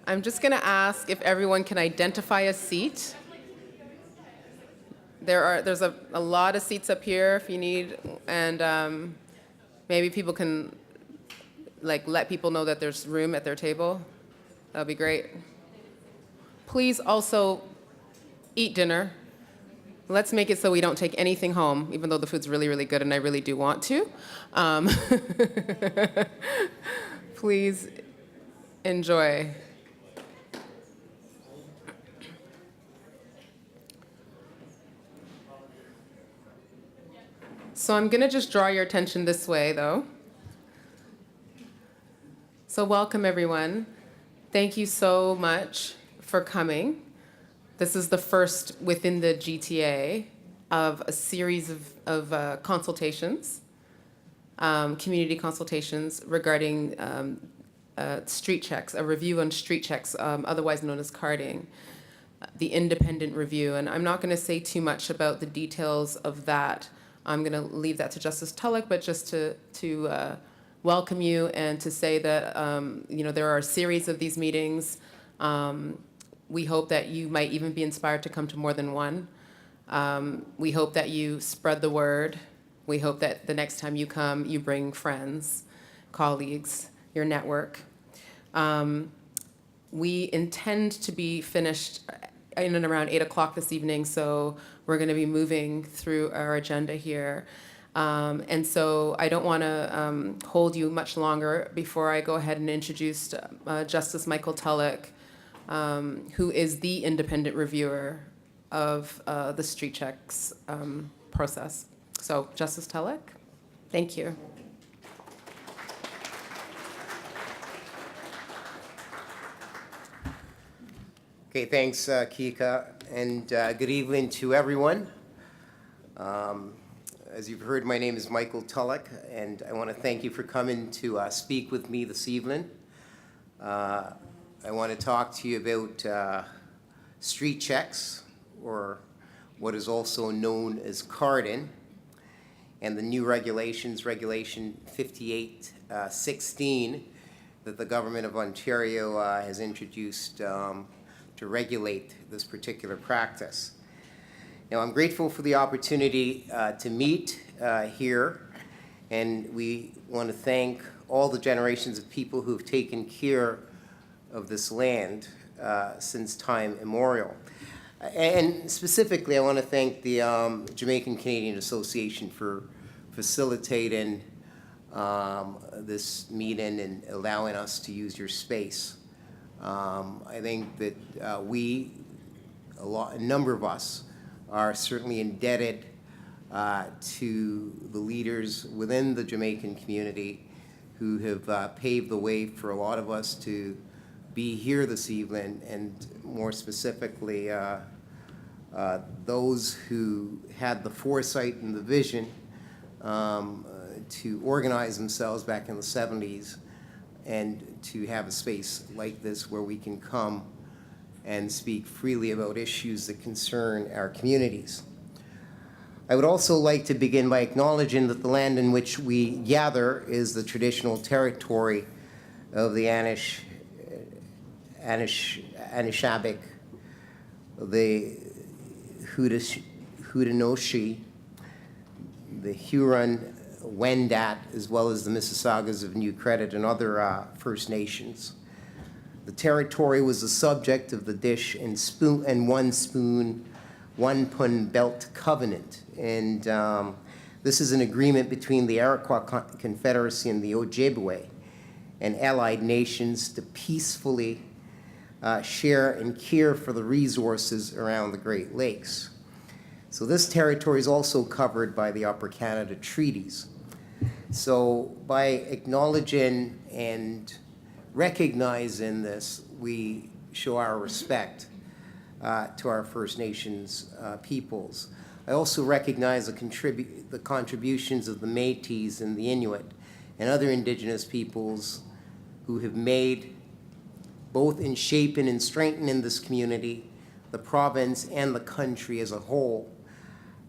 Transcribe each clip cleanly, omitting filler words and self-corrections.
I'm just going to ask if everyone can identify a seat. There's a lot of seats up here if you need, and maybe people can let people know that there's room at their table. That'd be great. Please also eat dinner. Let's make it so we don't take anything home, even though the food's really, really good and I really do want to. Please enjoy. So I'm going to just draw your attention this way, though. So welcome, everyone. Thank you so much for coming. This is the first within the GTA of a series of consultations, community consultations regarding street checks, a review on street checks, otherwise known as carding, the independent review. And I'm not going to say too much about the details of that. I'm going to leave that to Justice Tulloch, but just to welcome you and to say that there are a series of these meetings. We hope that you might even be inspired to come to more than one. We hope that you spread the word. We hope that the next time you come, you bring friends, colleagues, your network. We intend to be finished in and around 8 o'clock this evening, so we're going to be moving through our agenda here. And so I don't want to hold you much longer before I go ahead and introduce Justice Michael Tulloch, who is the independent reviewer of the street checks process. So, Justice Tulloch, thank you. Okay, thanks, Kika, and good evening to everyone. As you've heard, my name is Michael Tulloch, and I want to thank you for coming to speak with me this evening. I want to talk to you about street checks, or what is also known as carding, and the new regulations, Regulation 5816, that the Government of Ontario has introduced to regulate this particular practice. Now, I'm grateful for the opportunity to meet here, and we want to thank all the generations of people who have taken care of this land since time immemorial. And specifically, I want to thank the Jamaican Canadian Association for facilitating this meeting and allowing us to use your space. I think that a number of us are certainly indebted to the leaders within the Jamaican community who have paved the way for a lot of us to be here this evening, and more specifically, those who had the foresight and the vision to organize themselves back in the 70s and to have a space like this where we can come and speak freely about issues that concern our communities. I would also like to begin by acknowledging that the land in which we gather is the traditional territory of the Anishinaabe, the Haudenosaunee, the Huron, Wendat, as well as the Mississaugas of New Credit and other First Nations. The territory was the subject of the Dish and Spoon and One Spoon, One Pun Belt Covenant. And this is an agreement between the Iroquois Confederacy and the Ojibwe and allied nations to peacefully share and care for the resources around the Great Lakes. So this territory is also covered by the Upper Canada Treaties. So by acknowledging and recognizing this, we show our respect to our First Nations peoples. I also recognize the contributions of the Métis and the Inuit and other Indigenous peoples who have made, both in shaping and strengthening this community, the province, and the country as a whole.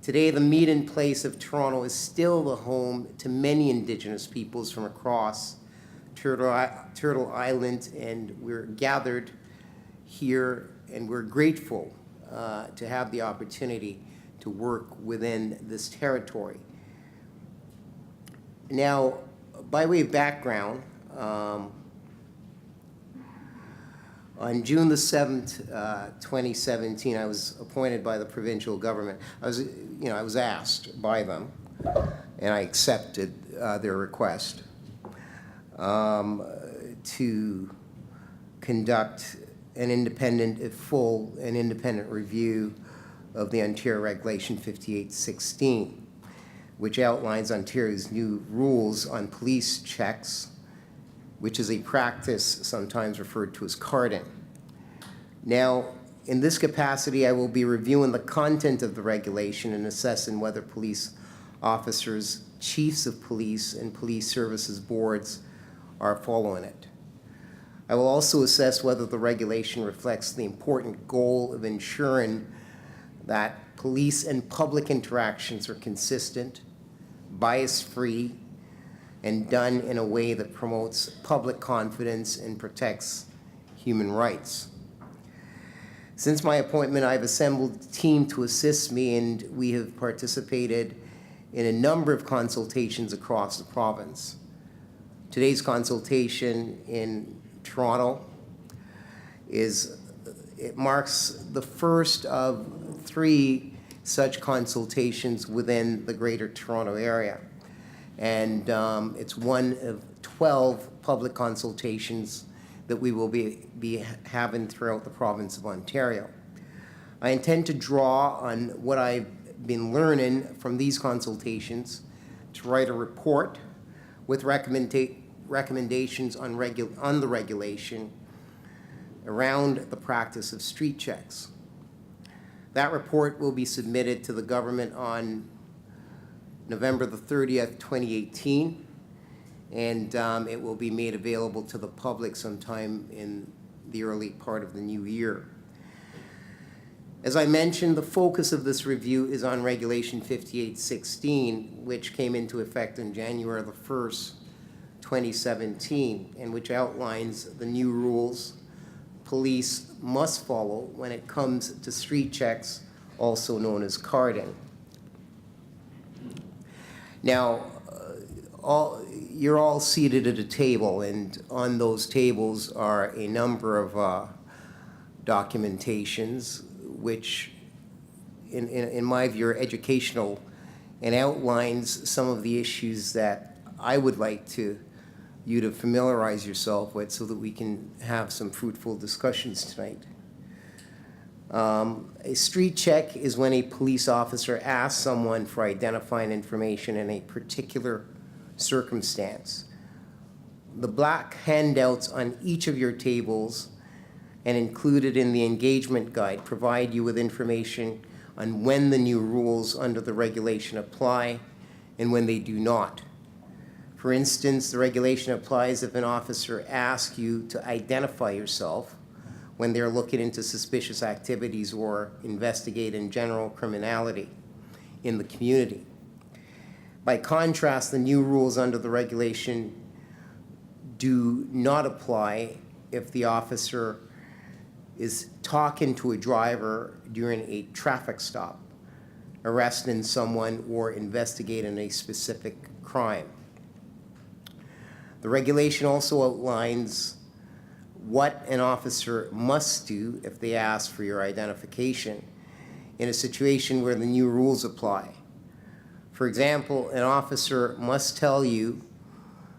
Today, the meeting place of Toronto is still the home to many Indigenous peoples from across Turtle Island, and we're gathered here, and we're grateful to have the opportunity to work within this territory. Now, by way of background, on June the 7th, 2017, I was appointed by the provincial government. I was asked by them, and I accepted their request to conduct an independent, full and independent review of the Ontario Regulation 5816, which outlines Ontario's new rules on police checks, which is a practice sometimes referred to as carding. Now, in this capacity, I will be reviewing the content of the regulation and assessing whether police officers, chiefs of police, and police services boards are following it. I will also assess whether the regulation reflects the important goal of ensuring that police and public interactions are consistent, bias-free, and done in a way that promotes public confidence and protects human rights. Since my appointment, I've assembled a team to assist me, and we have participated in a number of consultations across the province. Today's consultation in Toronto marks the first of 3 such consultations within the Greater Toronto Area. And it's one of 12 public consultations that we will be having throughout the province of Ontario. I intend to draw on what I've been learning from these consultations to write a report with recommendations on the regulation around the practice of street checks. That report will be submitted to the government on November the 30th, 2018, and it will be made available to the public sometime in the early part of the new year. As I mentioned, the focus of this review is on Regulation 5816, which came into effect on January the 1st, 2017, and which outlines the new rules police must follow when it comes to street checks, also known as carding. Now, you're all seated at a table, and on those tables are a number of documentations which, in my view, are educational and outlines some of the issues that I would like you to familiarize yourself with so that we can have some fruitful discussions tonight. A street check is when a police officer asks someone for identifying information in a particular circumstance. The black handouts on each of your tables and included in the engagement guide provide you with information on when the new rules under the regulation apply and when they do not. For instance, the regulation applies if an officer asks you to identify yourself when they're looking into suspicious activities or investigating general criminality in the community. By contrast, the new rules under the regulation do not apply if the officer is talking to a driver during a traffic stop, arresting someone, or investigating a specific crime. The regulation also outlines what an officer must do if they ask for your identification in a situation where the new rules apply. For example, an officer must tell you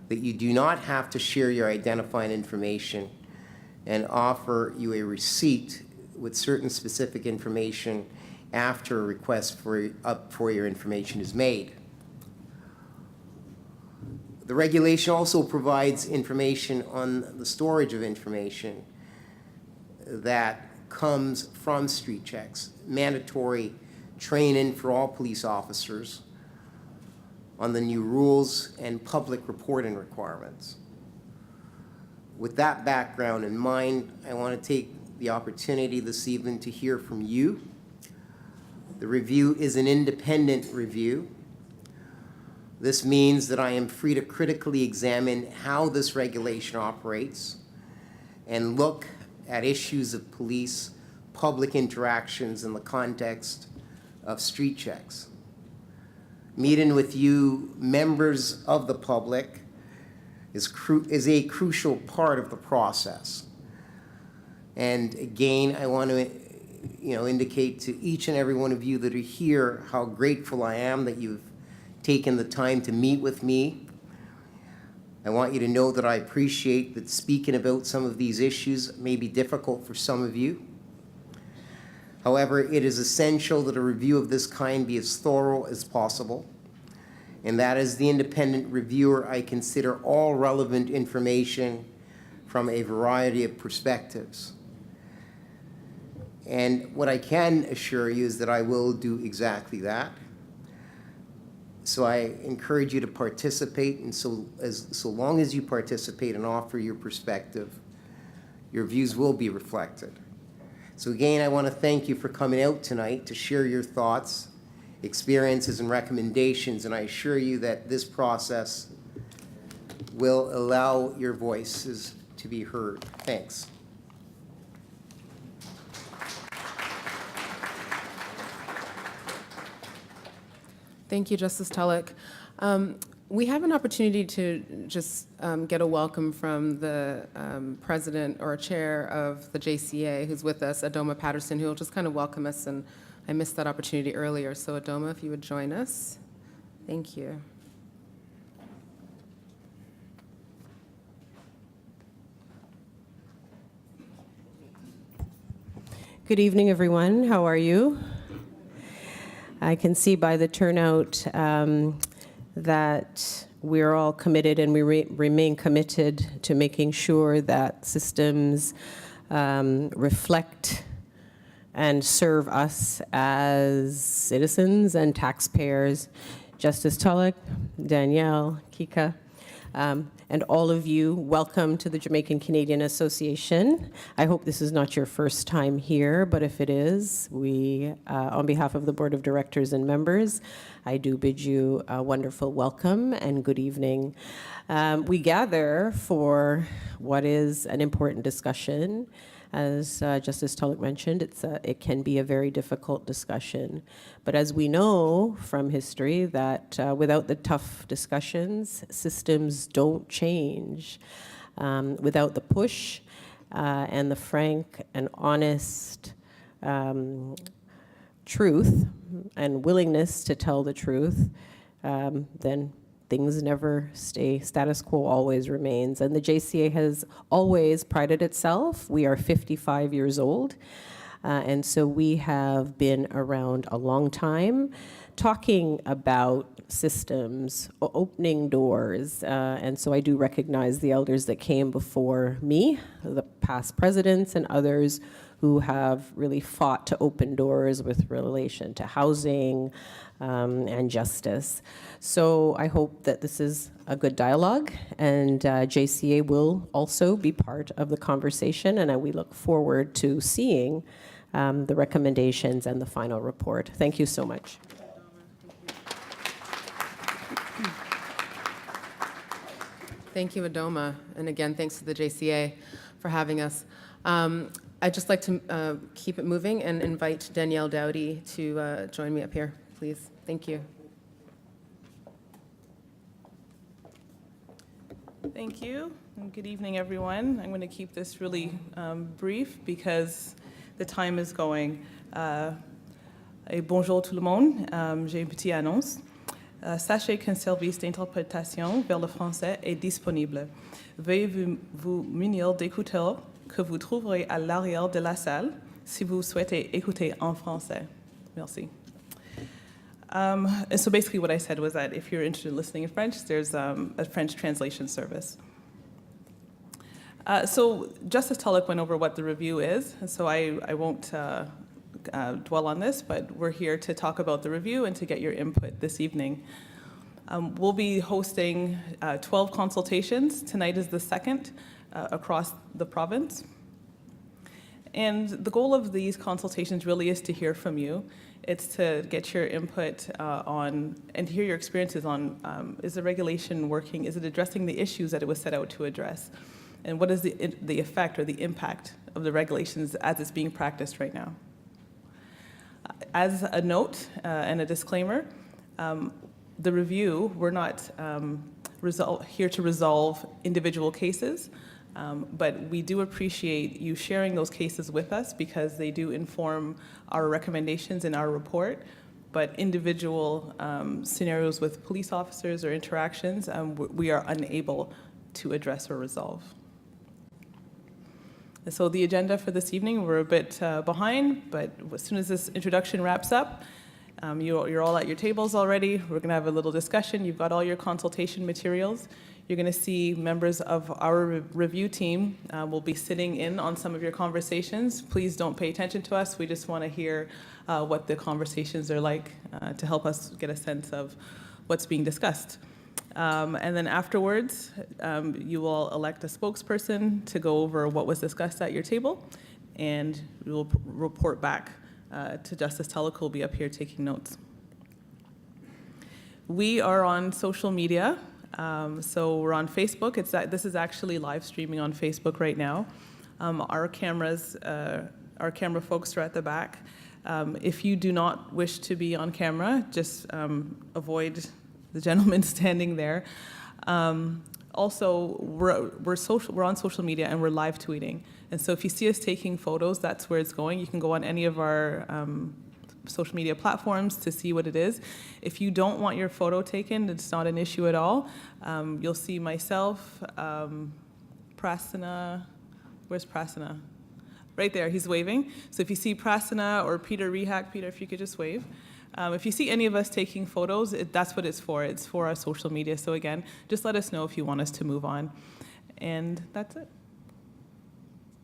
that you do not have to share your identifying information and offer you a receipt with certain specific information after a request for your information is made. The regulation also provides information on the storage of information that comes from street checks, mandatory training for all police officers on the new rules, and public reporting requirements. With that background in mind, I want to take the opportunity this evening to hear from you. The review is an independent review. This means that I am free to critically examine how this regulation operates and look at issues of police public interactions in the context of street checks. Meeting with you, members of the public, is a crucial part of the process. And again, I want to indicate to each and every one of you that are here how grateful I am that you've taken the time to meet with me. I want you to know that I appreciate that speaking about some of these issues may be difficult for some of you. However, it is essential that a review of this kind be as thorough as possible. And that as the independent reviewer, I consider all relevant information from a variety of perspectives. And what I can assure you is that I will do exactly that. So I encourage you to participate, and so long as you participate and offer your perspective, your views will be reflected. So again, I want to thank you for coming out tonight to share your thoughts, experiences, and recommendations, and I assure you that this process will allow your voices to be heard. Thanks. Thank you, Justice Tulloch. We have an opportunity to just get a welcome from the president or chair of the JCA who's with us, Adoma Patterson, who will just kind of welcome us, and I missed that opportunity earlier. So Adoma, if you would join us. Thank you. Good evening, everyone. How are you? I can see by the turnout that we're all committed, and we remain committed to making sure that systems reflect and serve us as citizens and taxpayers. Justice Tulloch, Danielle, Kika, and all of you, welcome to the Jamaican Canadian Association. I hope this is not your first time here, but if it is, we, on behalf of the Board of Directors and members, I do bid you a wonderful welcome and good evening. We gather for what is an important discussion. As Justice Tulloch mentioned, it can be a very difficult discussion. But as we know from history that without the tough discussions, systems don't change. Without the push and the frank and honest truth and willingness to tell the truth, then things never stay. Status quo always remains. And the JCA has always prided itself. We are 55 years old. And so we have been around a long time talking about systems, opening doors. And so I do recognize the elders that came before me, the past presidents and others who have really fought to open doors with relation to housing and justice. So I hope that this is a good dialogue, and JCA will also be part of the conversation, and we look forward to seeing the recommendations and the final report. Thank you so much. Thank you, Adoma. And again, thanks to the JCA for having us. I'd just like to keep it moving and invite Danielle Dowdy to join me up here, please. Thank you. Thank you, and good evening, everyone. I'm going to keep this really brief because the time is going. Et bonjour tout le monde. J'ai une petite annonce. Sachez qu'un service d'interprétation vers le français est disponible. Veuillez vous munir d'écouteurs que vous trouverez à l'arrière de la salle si vous souhaitez écouter en français. Merci. And so basically what I said was that if you're interested in listening in French, there's a French translation service. So Justice Tulloch went over what the review is, and so I won't dwell on this, but we're here to talk about the review and to get your input this evening. We'll be hosting 12 consultations. Tonight is the second across the province. And the goal of these consultations really is to hear from you. It's to get your input on and hear your experiences on, is the regulation working? Is it addressing the issues that it was set out to address? and what is the effect or the impact of the regulations as it's being practiced right now. As a note and a disclaimer, the review, we're not here to resolve individual cases, but we do appreciate you sharing those cases with us because they do inform our recommendations in our report. But individual scenarios with police officers or interactions, we are unable to address or resolve. And so the agenda for this evening, we're a bit behind, but as soon as this introduction wraps up, you're all at your tables already. We're going to have a little discussion. You've got all your consultation materials. You're going to see members of our review team will be sitting in on some of your conversations. Please don't pay attention to us. We just want to hear what the conversations are like to help us get a sense of what's being discussed. And then afterwards, you will elect a spokesperson to go over what was discussed at your table, and we will report back to Justice Tulloch, who will be up here taking notes. We are on social media. So we're on Facebook. This is actually live streaming on Facebook right now. Our camera folks are at the back. If you do not wish to be on camera, just avoid the gentleman standing there. Also, we're on social media and we're live tweeting. And so if you see us taking photos, that's where it's going. You can go on any of our social media platforms to see what it is. If you don't want your photo taken, it's not an issue at all. You'll see myself, Prasanna. Where's Prasanna? Right there, he's waving. So if you see Prasanna or Peter Rehak, Peter, if you could just wave. If you see any of us taking photos, that's what it's for. It's for our social media. So again, just let us know if you want us to move on. And that's it.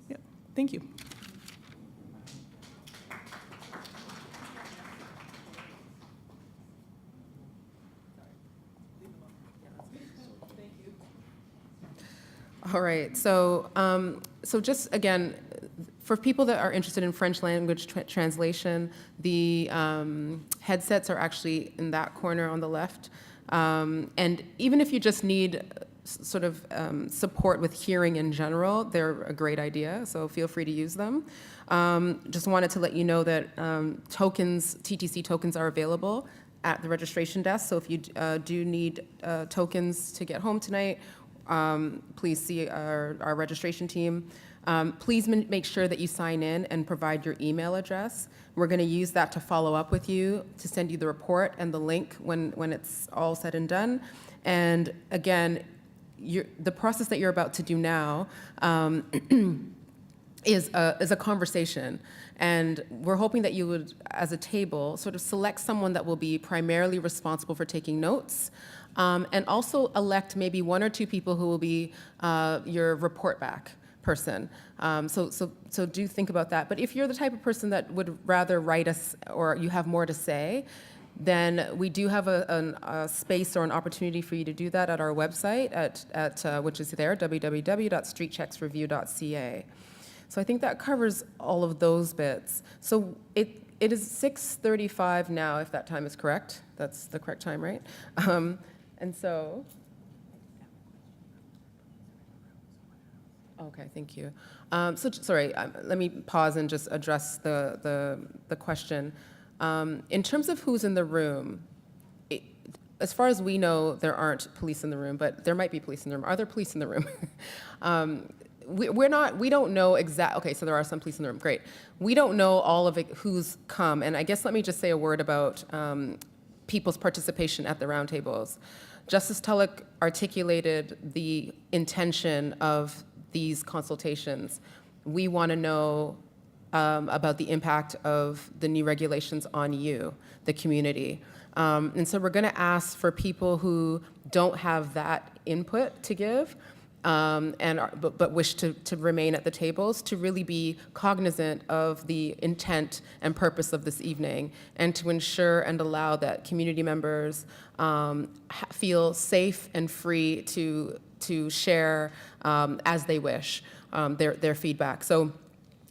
Yeah, thank you. All right, so just again, for people that are interested in French language translation, the headsets are actually in that corner on the left. And even if you just need sort of support with hearing in general, they're a great idea, so feel free to use them. Just wanted to let you know that tokens, TTC tokens are available at the registration desk, so if you do need tokens to get home tonight, please see our registration team. Please make sure that you sign in and provide your email address. We're going to use that to follow up with you, to send you the report and the link when it's all said and done. And again, the process that you're about to do now is a conversation. And we're hoping that you would, as a table, sort of select someone that will be primarily responsible for taking notes, and also elect maybe one or two people who will be your report back person. So do think about that. But if you're the type of person that would rather write us or you have more to say, then we do have a space or an opportunity for you to do that at our website, at which is there, www.streetchecksreview.ca. So I think that covers all of those bits. So it is 6:35 now, if that time is correct. That's the correct time, right? And so, okay, thank you. Sorry, let me pause and just address the question. In terms of who's in the room, as far as we know, there aren't police in the room, but there might be police in the room. Are there police in the room? We don't know exact. Okay, so there are some police in the room. Great. We don't know all of it, who's come, and I guess let me just say a word about people's participation at the roundtables. Justice Tulloch articulated the intention of these consultations. We want to know about the impact of the new regulations on you, the community. And so we're going to ask for people who don't have that input to give, but wish to remain at the tables, to really be cognizant of the intent and purpose of this evening, and to ensure and allow that community members feel safe and free to share as they wish their feedback. So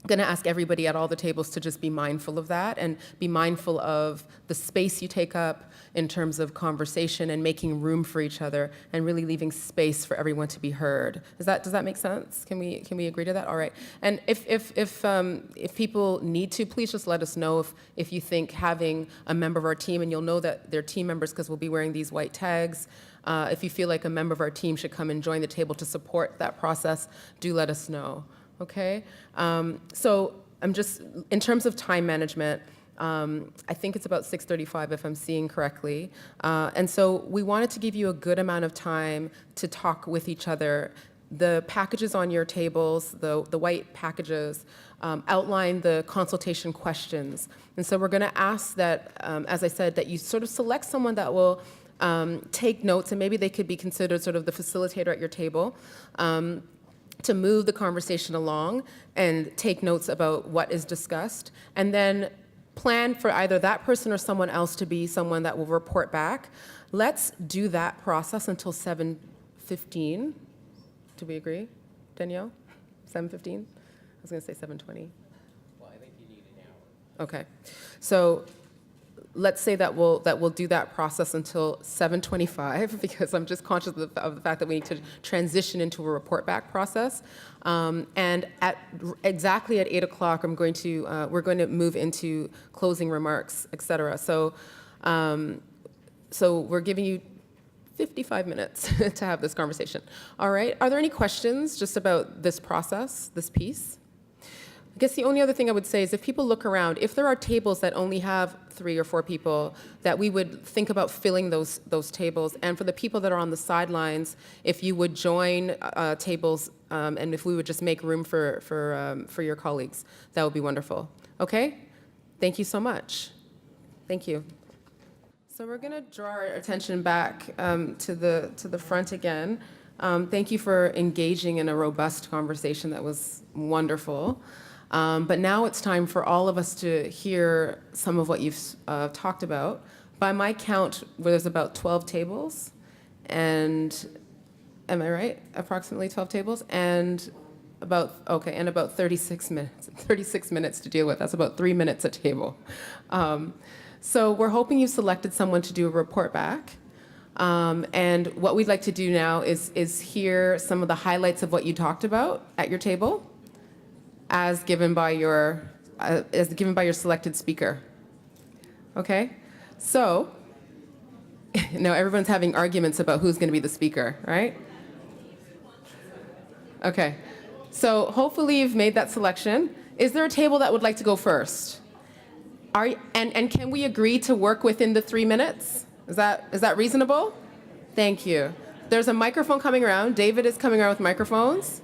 I'm going to ask everybody at all the tables to just be mindful of that and be mindful of the space you take up in terms of conversation and making room for each other and really leaving space for everyone to be heard. Does that make sense? Can we agree to that? All right. And if people need to, please just let us know if you think having a member of our team, and you'll know that they're team members because we'll be wearing these white tags. If you feel like a member of our team should come and join the table to support that process, do let us know. Okay. So I'm just, in terms of time management, I think it's about 6:35 if I'm seeing correctly. And so we wanted to give you a good amount of time to talk with each other. The packages on your tables, the white packages, outline the consultation questions. And so we're going to ask that, as I said, that you sort of select someone that will take notes, and maybe they could be considered sort of the facilitator at your table, to move the conversation along and take notes about what is discussed, and then plan for either that person or someone else to be someone that will report back. Let's do that process until 7:15. Do we agree, Danielle? 7:15? I was going to say 7:20. Well, I think you need an hour. Okay. So let's say that we'll do that process until 7:25, because I'm just conscious of the fact that we need to transition into a report back process. And exactly at 8 o'clock, we're going to move into closing remarks, et cetera. So we're giving you 55 minutes to have this conversation. All right. Are there any questions just about this process, this piece? I guess the only other thing I would say is if people look around, if there are tables that only have 3 or 4 people, that we would think about filling those tables. And for the people that are on the sidelines, if you would join tables, and if we would just make room for your colleagues, that would be wonderful. Okay? Thank you so much. Thank you. So we're going to draw our attention back to the front again. Thank you for engaging in a robust conversation that was wonderful. But now it's time for all of us to hear some of what you've talked about. By my count, there's about 12 tables, and am I right? Approximately 12 tables, and about 36 minutes. 36 minutes to deal with. That's about 3 minutes a table. So we're hoping you selected someone to do a report back. And what we'd like to do now is hear some of the highlights of what you talked about at your table, as given by your selected speaker. Okay? So, now everyone's having arguments about who's going to be the speaker, right? Okay. So hopefully you've made that selection. Is there a table that would like to go first? And can we agree to work within the 3 minutes? Is that reasonable? Thank you. There's a microphone coming around. David is coming around with microphones.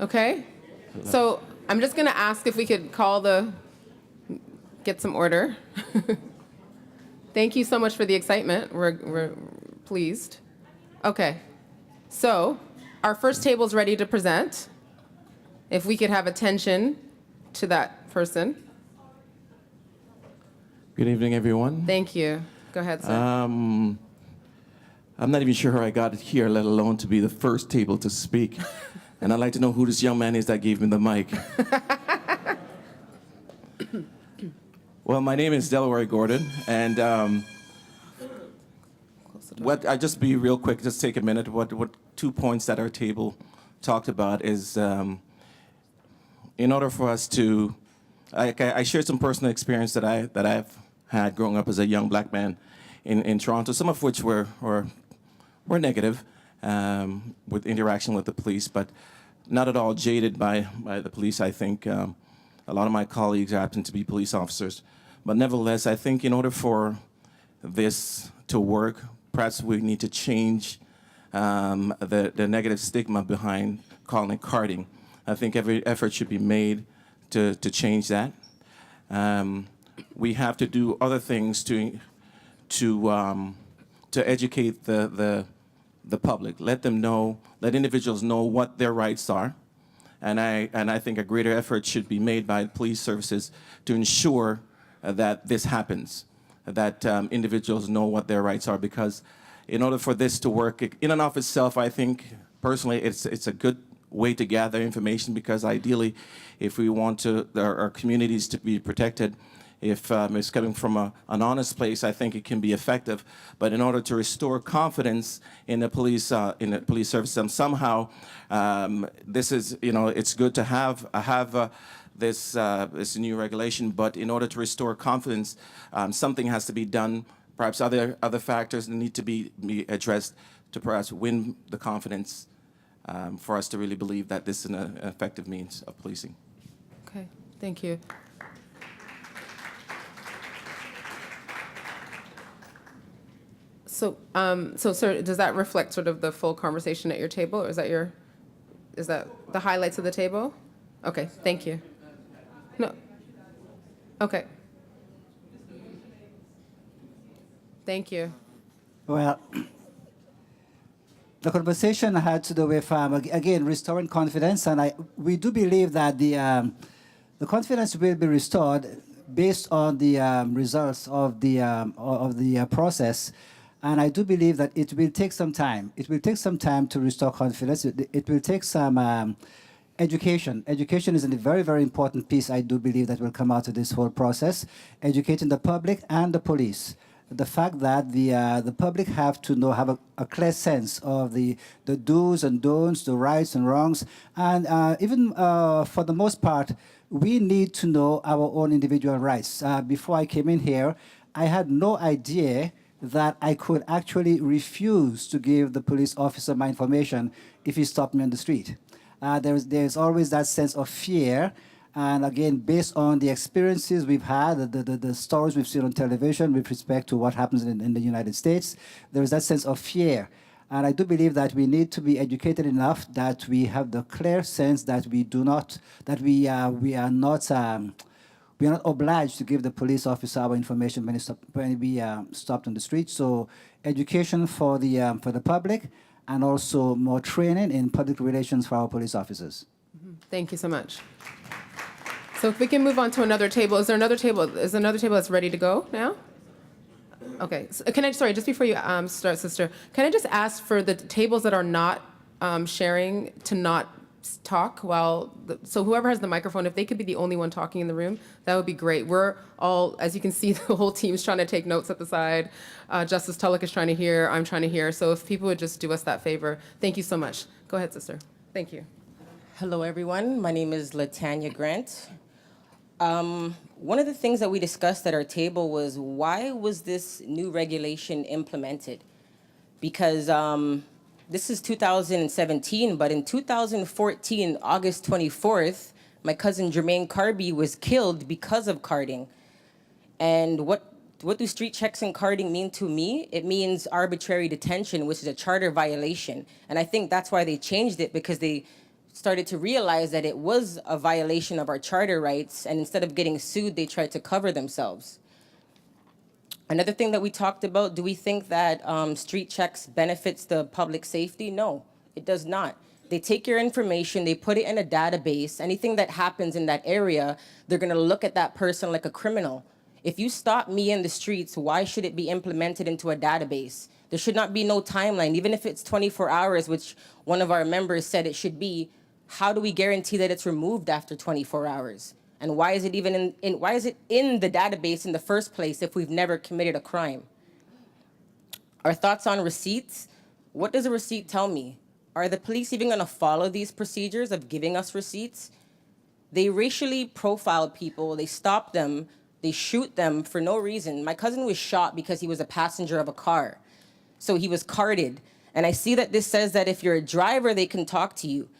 Okay. So I'm just going to ask if we could get some order. Thank you so much for the excitement. We're pleased. Okay. So our first table is ready to present. If we could have attention to that person. Good evening, everyone. Thank you. Go ahead, sir. I'm not even sure how I got here, let alone to be the first table to speak. And I'd like to know who this young man is that gave me the mic. Well, my name is Delaware Gordon, and I just be real quick, just take a minute. What 2 points that our table talked about is, in order for us to, I shared some personal experience that I've had growing up as a young black man in Toronto, some of which were negative with interaction with the police, but not at all jaded by the police. I think a lot of my colleagues happen to be police officers. But nevertheless, I think in order for this to work, perhaps we need to change the negative stigma behind calling it carding. I think every effort should be made to change that. We have to do other things to educate the public. Let individuals know what their rights are, and I think a greater effort should be made by police services to ensure that this happens, that individuals know what their rights are, because in order for this to work, in and of itself, I think personally it's a good way to gather information, because ideally, if we want our communities to be protected, if it's coming from an honest place, I think it can be effective. But in order to restore confidence in the police service system, somehow, this is, it's good to have this new regulation. But in order to restore confidence, something has to be done. Perhaps other factors need to be addressed to perhaps win the confidence for us to really believe that this is an effective means of policing. Okay, thank you. So, sir, does that reflect sort of the full conversation at your table, or is that the highlights of the table? Okay, thank you. No. Okay. Thank you. Well, the conversation had to do with, again, restoring confidence, and we do believe that the confidence will be restored based on the results of the process. And I do believe that it will take some time. It will take some time to restore confidence. It will take some education. Education is a very, very important piece, I do believe, that will come out of this whole process, educating the public and the police. The fact that the public have to have a clear sense of the do's and don'ts, the rights and wrongs, and even for the most part, we need to know our own individual rights. Before I came in here, I had no idea that I could actually refuse to give the police officer my information if he stopped me on the street. There's always that sense of fear. And again, based on the experiences we've had, the stories we've seen on television with respect to what happens in the United States, there is that sense of fear. And I do believe that we need to be educated enough that we have the clear sense that we are not obliged to give the police officer our information when we stopped on the street. So education for the public, and also more training in public relations for our police officers. Thank you so much. So if we can move on to another table, is there another table that's ready to go now? Okay, so sorry, just before you start, sister, can I just ask for the tables that are not sharing to not talk so whoever has the microphone, if they could be the only one talking in the room, that would be great. We're all, as you can see, the whole team's trying to take notes at the side. Justice Tulloch is trying to hear, I'm trying to hear. So if people would just do us that favor. Thank you so much. Go ahead, sister. Thank you. Hello, everyone. My name is Latanya Grant. One of the things that we discussed at our table was, why was this new regulation implemented? Because this is 2017, but in 2014, August 24th, my cousin Jermaine Carby was killed because of carding. And what do street checks and carding mean to me? It means arbitrary detention, which is a charter violation. And I think that's why they changed it, because they started to realize that it was a violation of our charter rights, and instead of getting sued, they tried to cover themselves. Another thing that we talked about, do we think that street checks benefits the public safety? No, it does not. They take your information, they put it in a database. Anything that happens in that area, they're gonna look at that person like a criminal. If you stop me in the streets, why should it be implemented into a database? There should not be no timeline, even if it's 24 hours, which one of our members said it should be. How do we guarantee that it's removed after 24 hours? And why is it even why is it in the database in the first place if we've never committed a crime? Our thoughts on receipts. What does a receipt tell me? Are the police even gonna follow these procedures of giving us receipts? They racially profile people, they stop them, they shoot them for no reason. My cousin was shot because he was a passenger of a car. So he was carded. And I see that this says that if you're a driver, they can talk to you.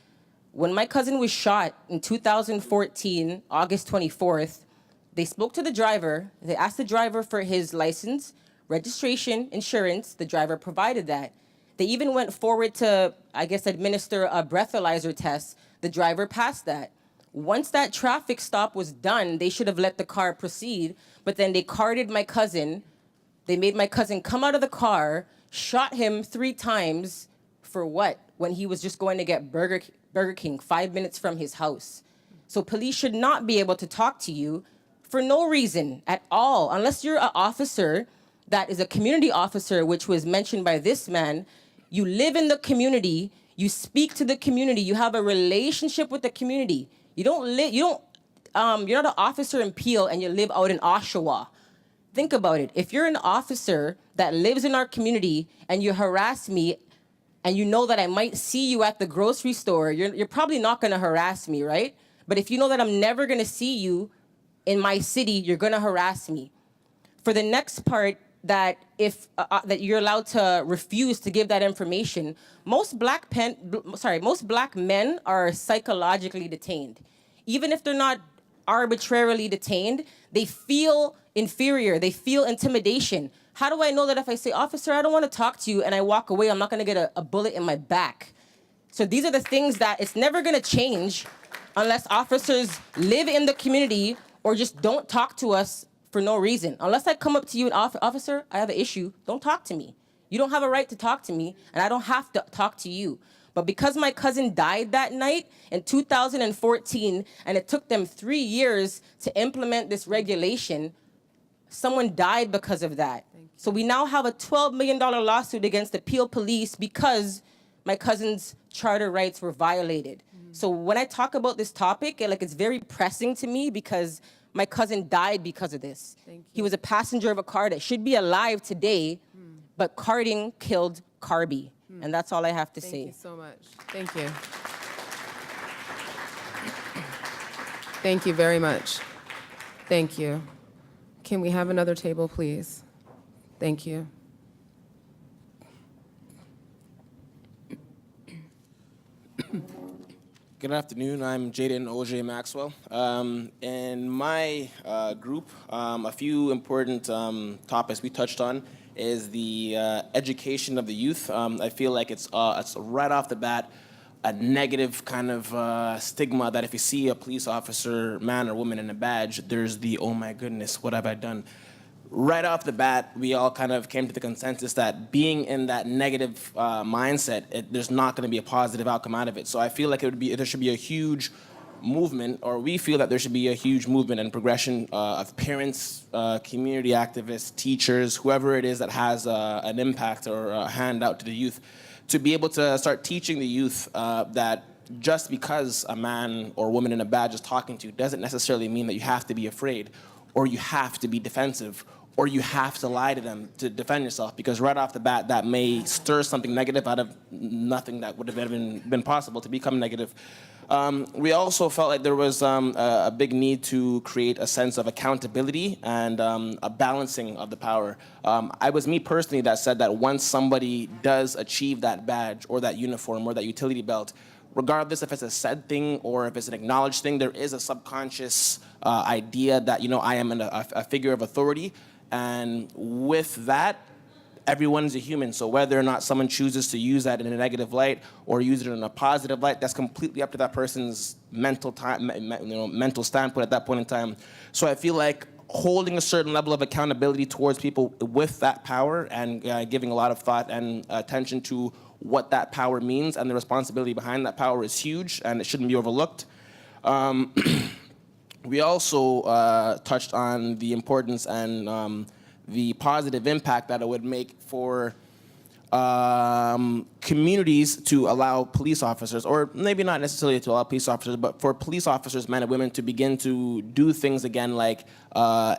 When my cousin was shot in 2014, August 24th, they spoke to the driver. They asked the driver for his license, registration, insurance. The driver provided that. They even went forward to, I guess, administer a breathalyzer test. The driver passed that. Once that traffic stop was done, they should have let the car proceed, but then they carded my cousin. They made my cousin come out of the car, shot him 3 times for what? When he was just going to get Burger King 5 minutes from his house. So police should not be able to talk to you for no reason at all, unless you're an officer that is a community officer, which was mentioned by this man. You live in the community, you speak to the community, you have a relationship with the community. You don't live, you're not an officer in Peel and you live out in Oshawa. Think about it. If you're an officer that lives in our community and you harass me and you know that I might see you at the grocery store, you're probably not gonna harass me, right? But if you know that I'm never gonna see you in my city, you're gonna harass me. For the next part, that if that you're allowed to refuse to give that information, most black men are psychologically detained. Even if they're not arbitrarily detained, they feel inferior, they feel intimidation. How do I know that if I say, officer, I don't want to talk to you, and I walk away, I'm not going to get a bullet in my back? So these are the things that it's never going to change unless officers live in the community or just don't talk to us for no reason. Unless I come up to you and officer, I have an issue, don't talk to me. You don't have a right to talk to me, and I don't have to talk to you. But because my cousin died that night in 2014, and it took them 3 years to implement this regulation, someone died because of that. So we now have a $12 million lawsuit against the Peel Police because my cousin's charter rights were violated. So when I talk about this topic, it's very pressing to me because my cousin died because of this. He was a passenger of a car that should be alive today, but carting killed Carby. And that's all I have to say. Thank you so much. Thank you. Thank you very much. Thank you. Can we have another table, please? Thank you. Good afternoon. I'm Jaden O.J. Maxwell. In my group, a few important topics we touched on is the education of the youth. I feel like it's right off the bat a negative kind of stigma that if you see a police officer, man or woman in a badge, there's the, oh my goodness, what have I done? Right off the bat, we all kind of came to the consensus that being in that negative mindset, there's not going to be a positive outcome out of it. So I feel like there should be a huge movement, or we feel that there should be a huge movement and progression of parents, community activists, teachers, whoever it is that has an impact or a hand out to the youth, to be able to start teaching the youth that just because a man or woman in a badge is talking to you doesn't necessarily mean that you have to be afraid, or you have to be defensive, or you have to lie to them to defend yourself, because right off the bat, that may stir something negative out of nothing that would have been possible to become negative. We also felt like there was a big need to create a sense of accountability and a balancing of the power. I was me personally that said that once somebody does achieve that badge or that uniform or that utility belt, regardless if it's a said thing or if it's an acknowledged thing, there is a subconscious idea that, I am a figure of authority. And with that, everyone's a human. So whether or not someone chooses to use that in a negative light or use it in a positive light, that's completely up to that person's mental standpoint at that point in time. So I feel like holding a certain level of accountability towards people with that power and giving a lot of thought and attention to what that power means and the responsibility behind that power is huge, and it shouldn't be overlooked. We also touched on the importance and the positive impact that it would make for communities to allow police officers, or maybe not necessarily to allow police officers, but for police officers, men and women, to begin to do things again, like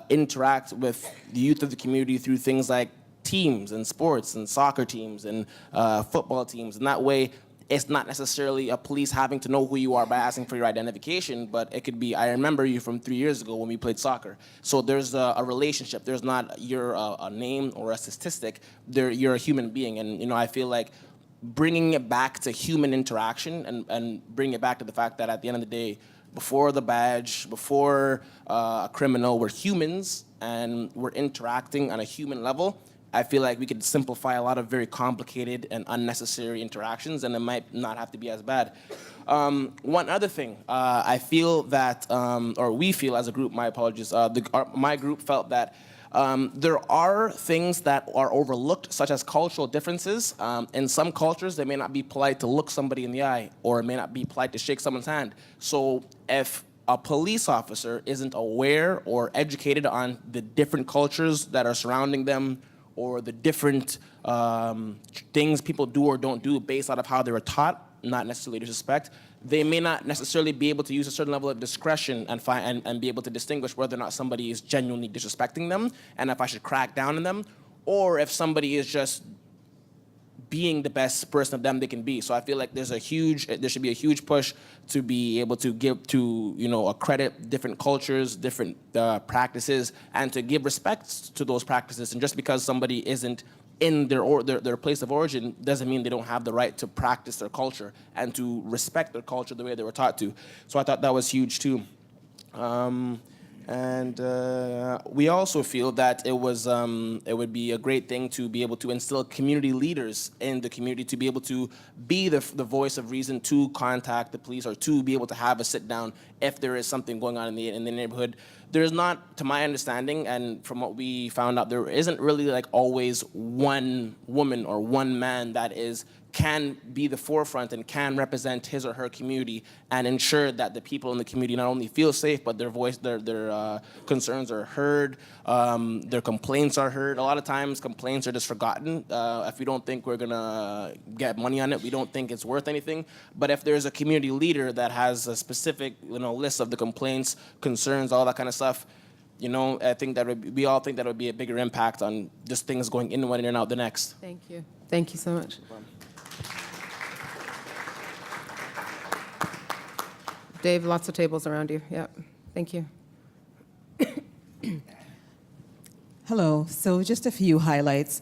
interact with the youth of the community through things like teams and sports and soccer teams and football teams. And that way, it's not necessarily a police having to know who you are by asking for your identification, but it could be, I remember you from 3 years ago when we played soccer. So there's a relationship. There's not you're a name or a statistic. You're a human being. And, I feel like bringing it back to human interaction and bringing it back to the fact that at the end of the day, before the badge, before a criminal, we're humans and we're interacting on a human level. I feel like we could simplify a lot of very complicated and unnecessary interactions, and it might not have to be as bad. One other thing, I feel that, or we feel as a group, my apologies, my group felt that there are things that are overlooked, such as cultural differences. In some cultures, it may not be polite to look somebody in the eye, or it may not be polite to shake someone's hand. So if a police officer isn't aware or educated on the different cultures that are surrounding them, or the different things people do or don't do based out of how they were taught, not necessarily disrespect, they may not necessarily be able to use a certain level of discretion and be able to distinguish whether or not somebody is genuinely disrespecting them and if I should crack down on them, or if somebody is just being the best person of them they can be. So I feel like there should be a huge push to be able to give to, accredit different cultures, different practices, and to give respect to those practices. And just because somebody isn't in their place of origin doesn't mean they don't have the right to practice their culture and to respect their culture the way they were taught to. So I thought that was huge too. And we also feel that it would be a great thing to be able to instill community leaders in the community to be able to be the voice of reason to contact the police or to be able to have a sit down if there is something going on in the neighborhood. There's not, to my understanding, and from what we found out, there isn't really like always one woman or one man that can be the forefront and can represent his or her community and ensure that the people in the community not only feel safe, but their voice, their concerns are heard, their complaints are heard. A lot of times complaints are just forgotten. If we don't think we're gonna get money on it, we don't think it's worth anything. But if there's a community leader that has a specific list of the complaints, concerns, all that kind of stuff, I think that we all think that would be a bigger impact on just things going in one ear and out the next. Thank you. Thank you so much. Dave, lots of tables around you. Yep. Thank you. Hello. So just a few highlights.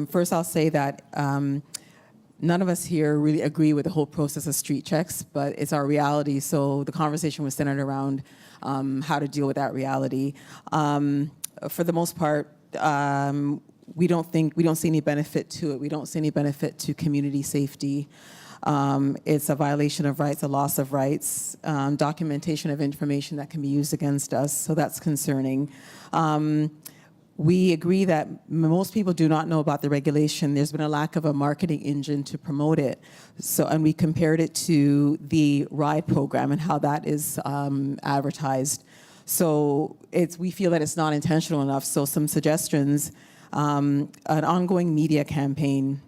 First, I'll say that none of us here really agree with the whole process of street checks, but it's our reality. So the conversation was centered around how to deal with that reality. For the most part, we don't see any benefit to it. We don't see any benefit to community safety. It's a violation of rights, a loss of rights, documentation of information that can be used against us, so that's concerning. We agree that most people do not know about the regulation. There's been a lack of a marketing engine to promote it. And we compared it to the RIDE program and how that is advertised. So we feel that it's not intentional enough. So some suggestions, an ongoing media campaign,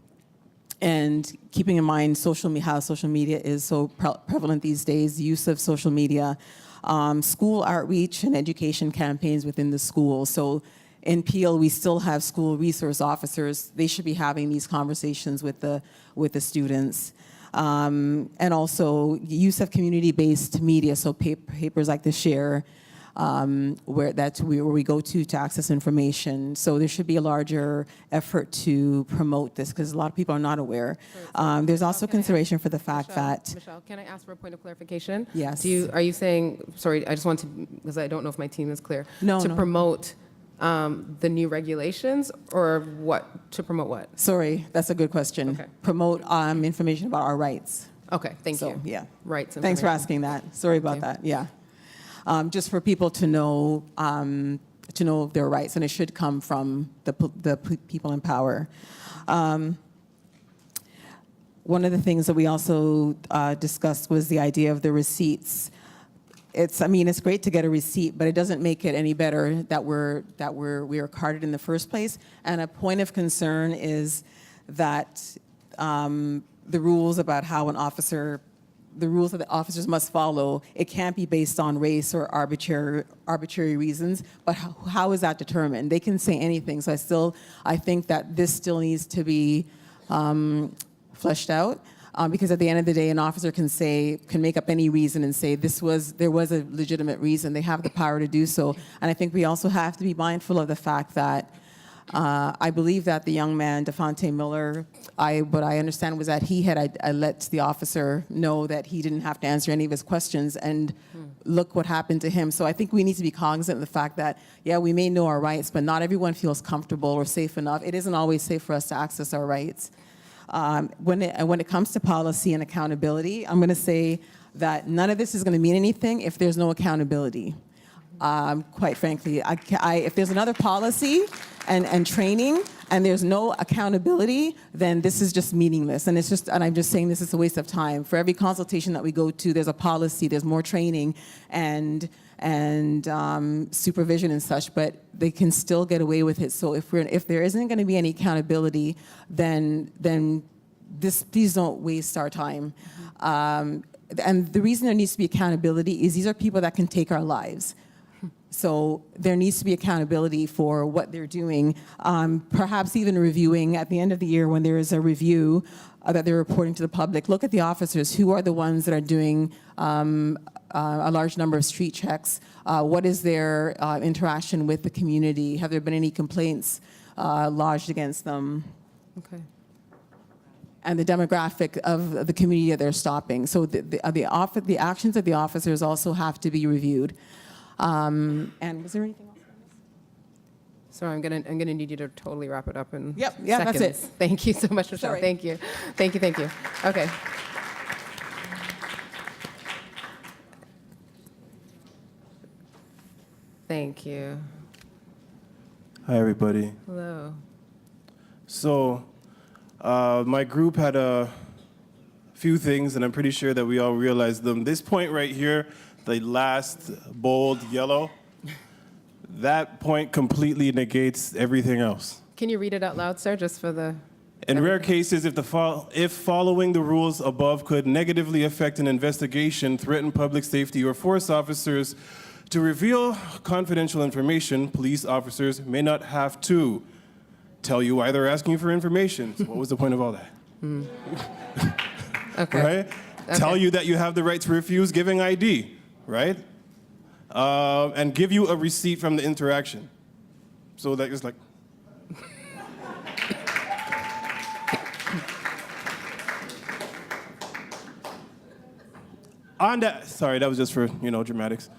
and keeping in mind how social media is so prevalent these days, use of social media, school outreach and education campaigns within the school. So in Peel, we still have school resource officers. They should be having these conversations with the students. And also use of community-based media, so papers like The Share, where we go to access information. So there should be a larger effort to promote this because a lot of people are not aware. There's also consideration for the fact that... Michelle, can I ask for a point of clarification? Yes. Are you saying, sorry, I just want to, because I don't know if my team is clear. No. Promote the new regulations, or what? To promote what? Sorry, that's a good question. Okay. Promote information about our rights. Okay, thank So, you. yeah. Rights. Thanks for information. asking that. Sorry about that. Yeah. Just for people to know their rights, and it should come from the people in power. One of the things that we also discussed was the idea of the receipts. It's great to get a receipt, but it doesn't make it any better that we are carded in the first place. And a point of concern is that the rules about how the rules that the officers must follow, it can't be based on race or arbitrary reasons, but how is that determined? They can say anything, so I think that this still needs to be fleshed out, because at the end of the day, an officer can make up any reason and say there was a legitimate reason. They have the power to do so, and I think we also have to be mindful of the fact that I believe that the young man, Devontae Miller, what I understand was that he had let the officer know that he didn't have to answer any of his questions, and look what happened to him. So I think we need to be cognizant of the fact that, yeah, we may know our rights, but not everyone feels comfortable or safe enough. It isn't always safe for us to access our rights. When it comes to policy and accountability, I'm going to say that none of this is going to mean anything if there's no accountability. Quite frankly, if there's another policy and training and there's no accountability, then this is just meaningless. And I'm just saying this is a waste of time. For every consultation that we go to, there's a policy, there's more training and supervision and such, but they can still get away with it. So if there isn't going to be any accountability, then please don't waste our time. And the reason there needs to be accountability is these are people that can take our lives. So there needs to be accountability for what they're doing, perhaps even reviewing at the end of the year when there is a review that they're reporting to the public. Look at the officers. Who are the ones that are doing a large number of street checks? What is their interaction with the community? Have there been any complaints lodged against them? Okay. And the demographic of the community that they're stopping. So the actions of the officers also have to be reviewed. And was there anything else? Sorry, I'm gonna need you to totally wrap it up in Yep, seconds. yeah, that's it. Thank you so much, Michelle. Sorry. Thank you. Thank you, thank you. Okay. Thank you. Hi, everybody. Hello. So, my group had a few things, and I'm pretty sure that we all realized them. This point right here, the last bold yellow, that point completely negates everything else. Can you read it out loud, sir, just for the... In rare cases, if following the rules above could negatively affect an investigation, threaten public safety, or force officers to reveal confidential information, police officers may not have to tell you why they're asking for information. So what was the point of all that? Okay. Right? Okay. Tell you that you have the right to refuse giving ID, right? And give you a receipt from the interaction. So that it's like, on that, sorry, that was just for, dramatics.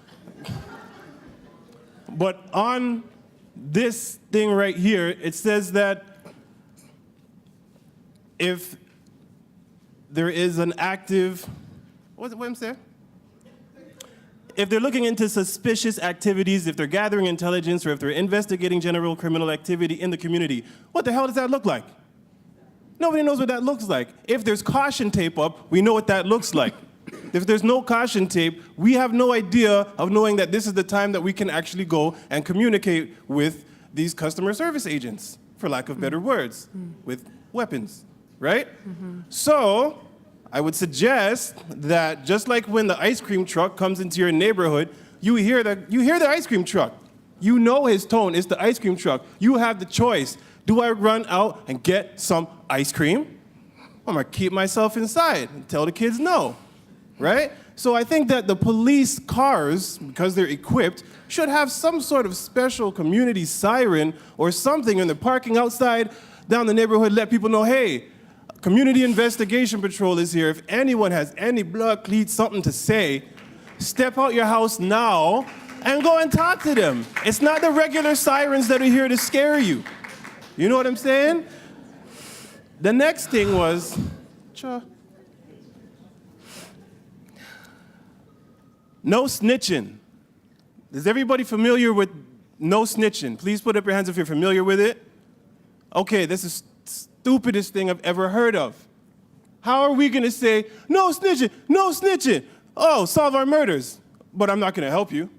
But on this thing right here, it says that if there is an active, what am I saying? If they're looking into suspicious activities, if they're gathering intelligence, or if they're investigating general criminal activity in the community, what the hell does that look like? Nobody knows what that looks like. If there's caution tape up, we know what that looks like. If there's no caution tape, we have no idea of knowing that this is the time that we can actually go and communicate with these customer service agents, for lack of better words, with weapons, right? So I would suggest that just like when the ice cream truck comes into your neighborhood, you hear the ice cream truck. You know his tone, it's the ice cream truck. You have the choice. Do I run out and get some ice cream? I'm gonna keep myself inside and tell the kids no, right? So I think that the police cars, because they're equipped, should have some sort of special community siren or something in the parking outside down the neighborhood, let people know, hey, Community Investigation Patrol is here. If anyone has any blood cleats, something to say, step out your house now and go and talk to them. It's not the regular sirens that are here to scare you. You know what I'm saying? The next thing was, no snitching. Is everybody familiar with no snitching? Please put up your hands if you're familiar with it. Okay, this is stupidest thing I've ever heard of. How are we gonna say, no snitching, no snitching? Oh, solve our murders, but I'm not gonna help you.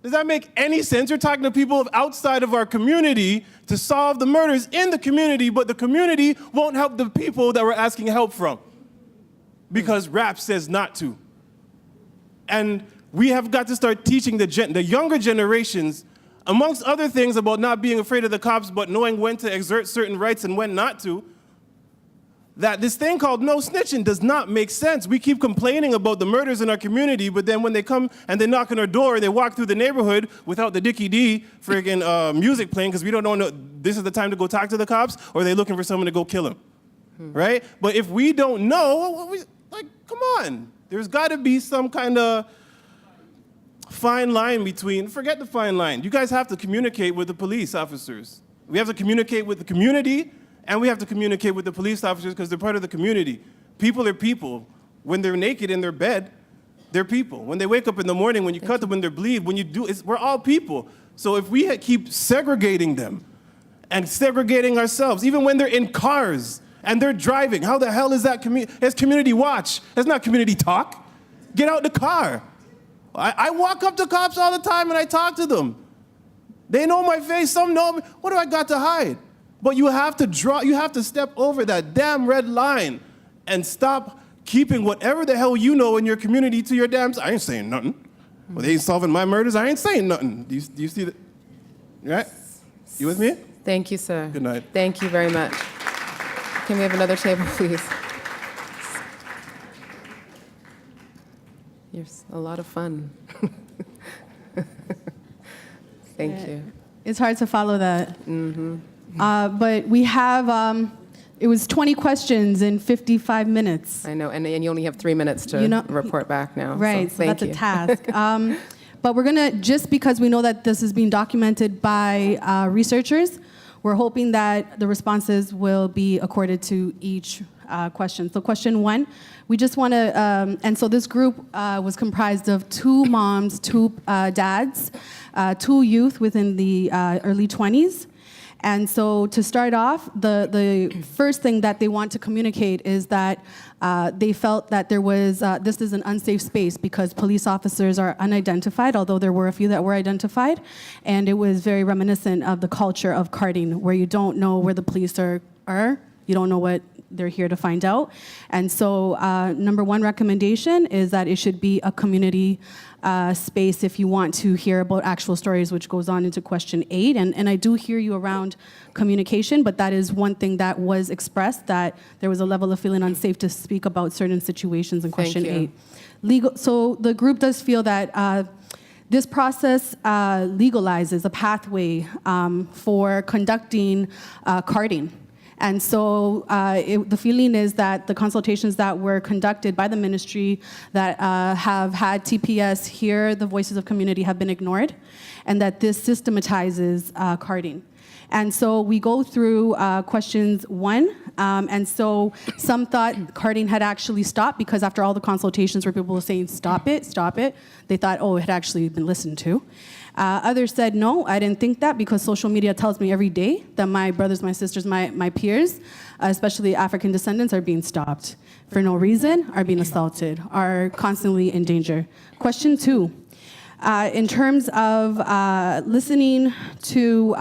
Does that make any sense? You're talking to people outside of our community to solve the murders in the community, but the community won't help the people that we're asking help from because rap says not to. And we have got to start teaching the younger generations, amongst other things, about not being afraid of the cops, but knowing when to exert certain rights and when not to, that this thing called no snitching does not make sense. We keep complaining about the murders in our community, but then when they come and they knock on our door, they walk through the neighborhood without the Dickie D friggin' music playing, because we don't know this is the time to go talk to the cops, or are they looking for someone to go kill them, right? But if we don't know, come on. There's gotta be some kind of fine line between, forget the fine line. You guys have to communicate with the police officers. We have to communicate with the community, and we have to communicate with the police officers because they're part of the community. People are people. When they're naked in their bed, they're people. When they wake up in the morning, when you cut them, when they bleed, when you do, we're all people. So if we keep segregating them and segregating ourselves, even when they're in cars and they're driving, how the hell is that it's community watch? It's not community talk. Get out the car. I walk up to cops all the time and I talk to them. They know my face, some know me. What do I got to hide? But you have to step over that damn red line and stop keeping whatever the hell you know in your community to your damn. I ain't saying nothing. Well, they ain't solving my murders. I ain't saying nothing. Do you see that? Right? You with me? Thank you, sir. Good night. Thank you very much. Can we have another table, please? You're a lot of fun. Thank you. It's hard to follow that. But we have, it was 20 questions in 55 minutes. I know, and you only have 3 minutes to report back now. Right, so thank that's you. a task. But we're gonna, just because we know that this is being documented by researchers, we're hoping that the responses will be accorded to each question. So question 1, we just wanna, and so this group was comprised of 2 moms, 2 dads, 2 youth within the early 20s. And so to start off, the first thing that they want to communicate is that they felt that there was, this is an unsafe space because police officers are unidentified, although there were a few that were identified. And it was very reminiscent of the culture of carding, where you don't know where the police are, you don't know what they're here to find out. And so number 1 recommendation is that it should be a community space if you want to hear about actual stories, which goes on into question 8. And I do hear you around communication, but that is one thing that was expressed, that there was a level of feeling unsafe to speak about certain situations in question 8. So the group does feel that this process legalizes a pathway for conducting carding. And so the feeling is that the consultations that were conducted by the ministry that have had TPS hear the voices of community have been ignored, and that this systematizes carding. And so we go through questions 1, and so some thought carding had actually stopped because after all the consultations where people were saying, stop it, they thought, oh, it had actually been listened to. Others said, no, I didn't think that because social media tells me every day that my brothers, my sisters, my peers, especially African descendants, are being stopped for no reason, are being assaulted, are constantly in danger. Question 2, in terms of listening to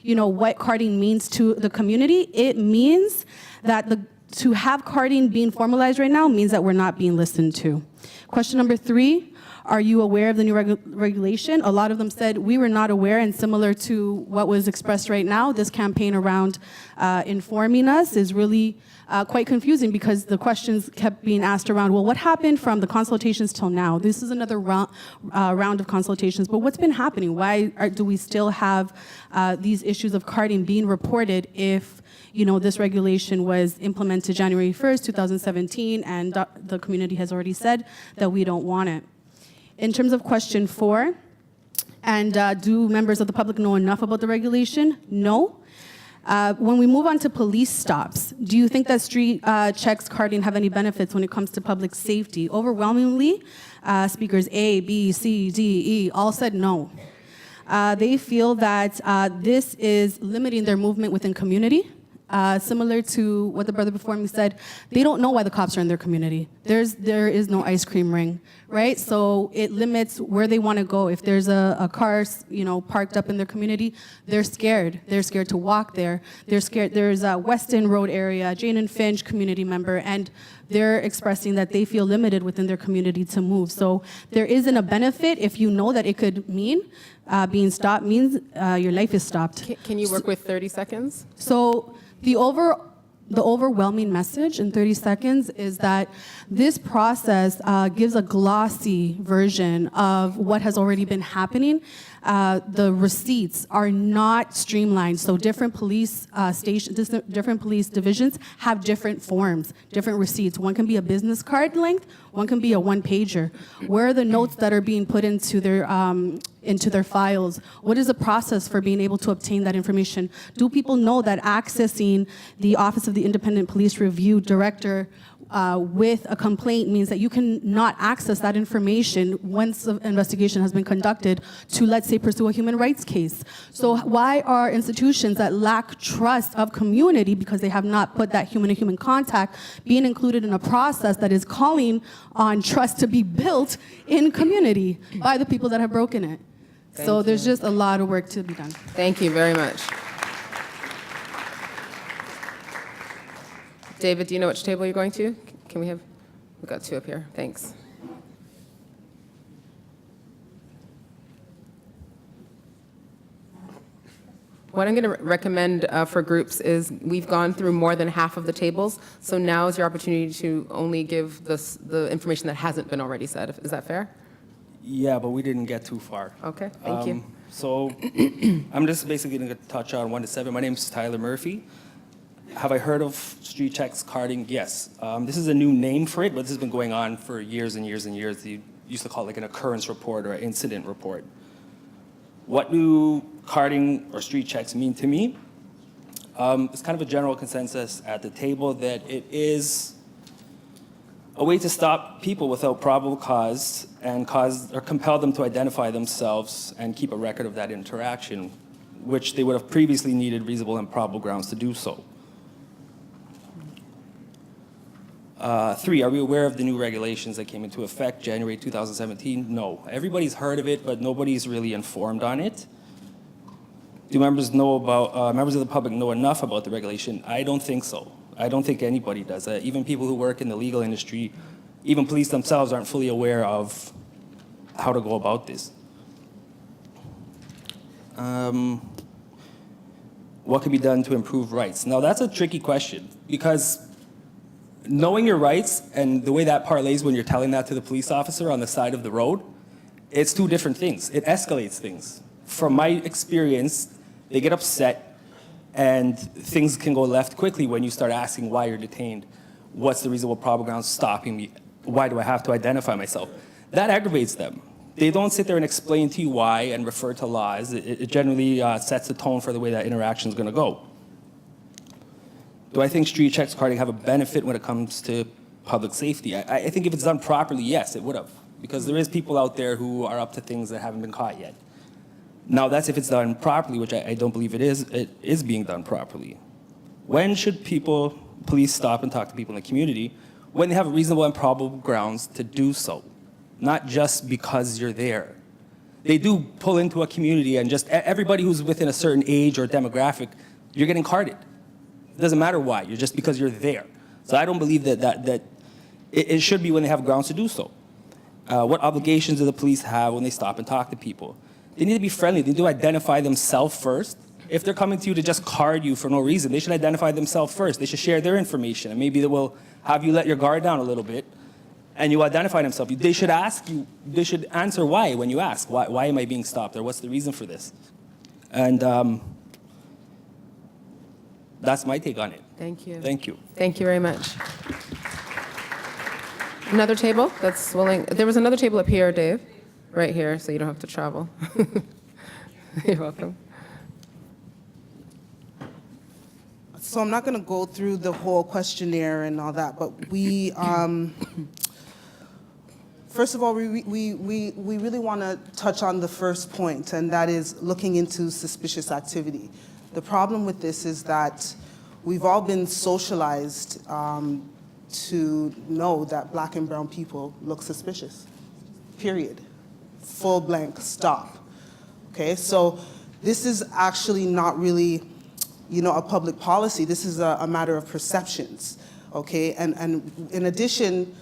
what carding means to the community, it means that to have carding being formalized right now means that we're not being listened to. Question number 3, are you aware of the new regulation? A lot of them said we were not aware, and similar to what was expressed right now, this campaign around informing us is really quite confusing because the questions kept being asked around, well, what happened from the consultations till now? This is another round of consultations, but what's been happening? Why do we still have these issues of carding being reported if this regulation was implemented January 1st, 2017, and the community has already said that we don't want it? In terms of question 4, and do members of the public know enough about the regulation? No. When we move on to police stops, do you think that street checks carding have any benefits when it comes to public safety? Overwhelmingly, speakers A, B, C, D, E all said no. They feel that this is limiting their movement within community. Similar to what the brother before me said, they don't know why the cops are in their community. There is no ice cream ring, right? So it limits where they want to go. If there's a car, parked up in their community, they're scared. They're scared to walk there. They're scared. There's a Weston Road area, Jane and Finch community member, and they're expressing that they feel limited within their community to move. So there isn't a benefit if you know that it could mean being stopped means your life is stopped. Can you work with 30 seconds? So the overwhelming message in 30 seconds is that this process gives a glossy version of what has already been happening. The receipts are not streamlined, so different police different police divisions have different forms, different receipts. One can be a business card length, one can be a one-pager. Where are the notes that are being put into their files? What is the process for being able to obtain that information? Do people know that accessing the Office of the Independent Police Review Director with a complaint means that you can not access that information once the investigation has been conducted to, let's say, pursue a human rights case. So why are institutions that lack trust of community because they have not put that human-to-human contact being included in a process that is calling on trust to be built in community by the people that have broken it? So there's just a lot of work to be done. Thank you very much. David, do you know which table you're going to? Can we have, we've got two up here. Thanks. What I'm going to recommend for groups is we've gone through more than half of the tables, so now is your opportunity to only give the information that hasn't been already said. Is that fair? Yeah, but we didn't get too far. Okay, thank you. So I'm just basically going to touch on 1 to 7. My name is Tyler Murphy. Have I heard of street checks carding? Yes. This is a new name for it, but this has been going on for years and years and years. You used to call it like an occurrence report or an incident report. What do carding or street checks mean to me? It's kind of a general consensus at the table that it is a way to stop people without probable cause and cause or compel them to identify themselves and keep a record of that interaction, which they would have previously needed reasonable and probable grounds to do so. 3, are we aware of the new regulations that came into effect January 2017? No. Everybody's heard of it, but nobody's really informed on it. Do members know about, members of the public know enough about the regulation? I don't think so. I don't think anybody does. Even people who work in the legal industry, even police themselves aren't fully aware of how to go about this. What can be done to improve rights? Now, that's a tricky question because knowing your rights and the way that parlays when you're telling that to the police officer on the side of the road, it's two different things. It escalates things. From my experience, they get upset and things can go left quickly when you start asking why you're detained. What's the reasonable probable grounds stopping me? Why do I have to identify myself? That aggravates them. They don't sit there and explain to you why and refer to laws. It generally sets the tone for the way that interaction is going to go. Do I think street checks carding have a benefit when it comes to public safety? I think if it's done properly, yes, it would have. Because there is people out there who are up to things that haven't been caught yet. Now, that's if it's done properly, which I don't believe it is being done properly. When should police stop and talk to people in the community? When they have reasonable and probable grounds to do so, not just because you're there. They do pull into a community and just everybody who's within a certain age or demographic, you're getting carded. It doesn't matter why, you're just because you're there. So I don't believe that it should be when they have grounds to do so. What obligations do the police have when they stop and talk to people? They need to be friendly. They need to identify themselves first. If they're coming to you to just card you for no reason, they should identify themselves first. They should share their information, and maybe they will have you let your guard down a little bit, and you identify themselves. They should ask you, they should answer why when you ask, why am I being stopped, or what's the reason for this? And that's my take on it. Thank you. Thank you. Thank you very much. Another table that's willing, there was another table up here, Dave, right here, so you don't have to travel. You're welcome. So I'm not going to go through the whole questionnaire and all that, but we, first of all, we really want to touch on the first point, and that is looking into suspicious activity. The problem with this is that we've all been socialized to know that black and brown people look suspicious, period. Full blank, stop. Okay, so this is actually not really, a public policy. This is a matter of perceptions, okay? And in addition,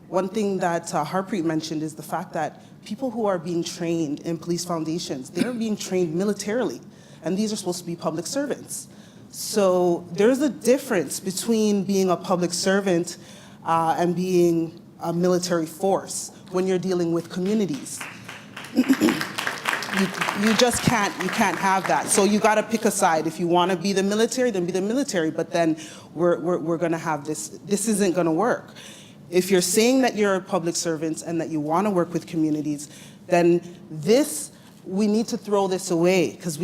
one thing that Harpreet mentioned is the fact that people who are being trained in police foundations, they're being trained militarily, and these are supposed to be public servants. So there's a difference between being a public servant and being a military force when you're dealing with communities. You just can't have that. So you got to pick a side. If you want to be the military, then be the military. But then we're going to have this. This isn't going to work. If you're saying that you're a public servant and that you want to work with communities, then we need to throw this away because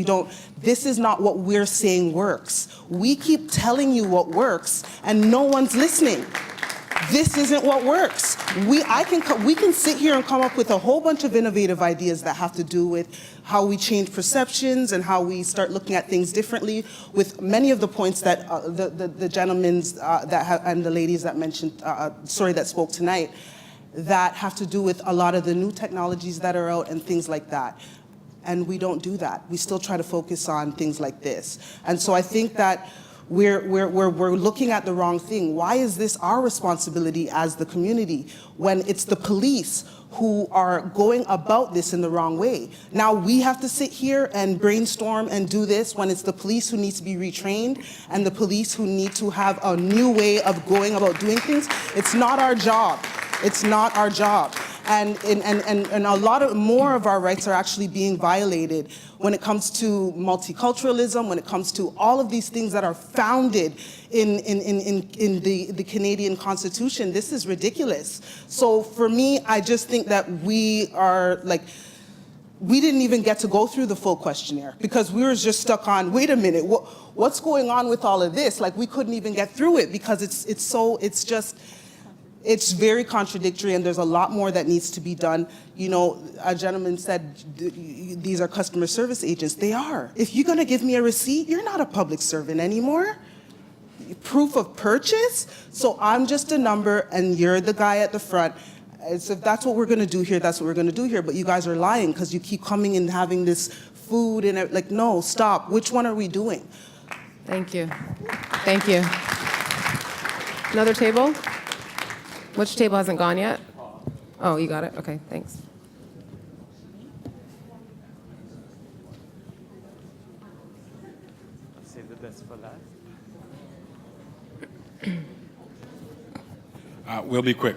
this is not what we're saying works. We keep telling you what works and no one's listening. this isn't what works. We can sit here and come up with a whole bunch of innovative ideas that have to do with how we change perceptions and how we start looking at things differently. With many of the points that the gentlemen and the ladies that mentioned, that spoke tonight, that have to do with a lot of the new technologies that are out and things like that. And we don't do that. We still try to focus on things like this. And so I think that we're looking at the wrong thing. Why is this our responsibility as the community when it's the police who are going about this in the wrong way? Now we have to sit here and brainstorm and do this when it's the police who need to be retrained and the police who need to have a new way of going about doing things. It's not our job. It's not our job. And a lot more of our rights are actually being violated when it comes to multiculturalism, when it comes to all of these things that are founded in the Canadian Constitution. This is ridiculous. So for me, I just think that we didn't even get to go through the full questionnaire because we were just stuck on, wait a minute, what's going on with all of this? Like we couldn't even get through it because it's very contradictory and there's a lot more that needs to be done. You know, a gentleman said these are customer service agents. They are. If you're gonna give me a receipt, you're not a public servant anymore. Proof of purchase? So I'm just a number and you're the guy at the front. So if that's what we're gonna do here, that's what we're gonna do here. But you guys are lying because you keep coming and having this food and like, no, stop. Which one are we doing? Thank you. Thank you. Another table? Which table hasn't gone yet? Oh, you got it? Okay, thanks. Save the best for last. We'll be quick.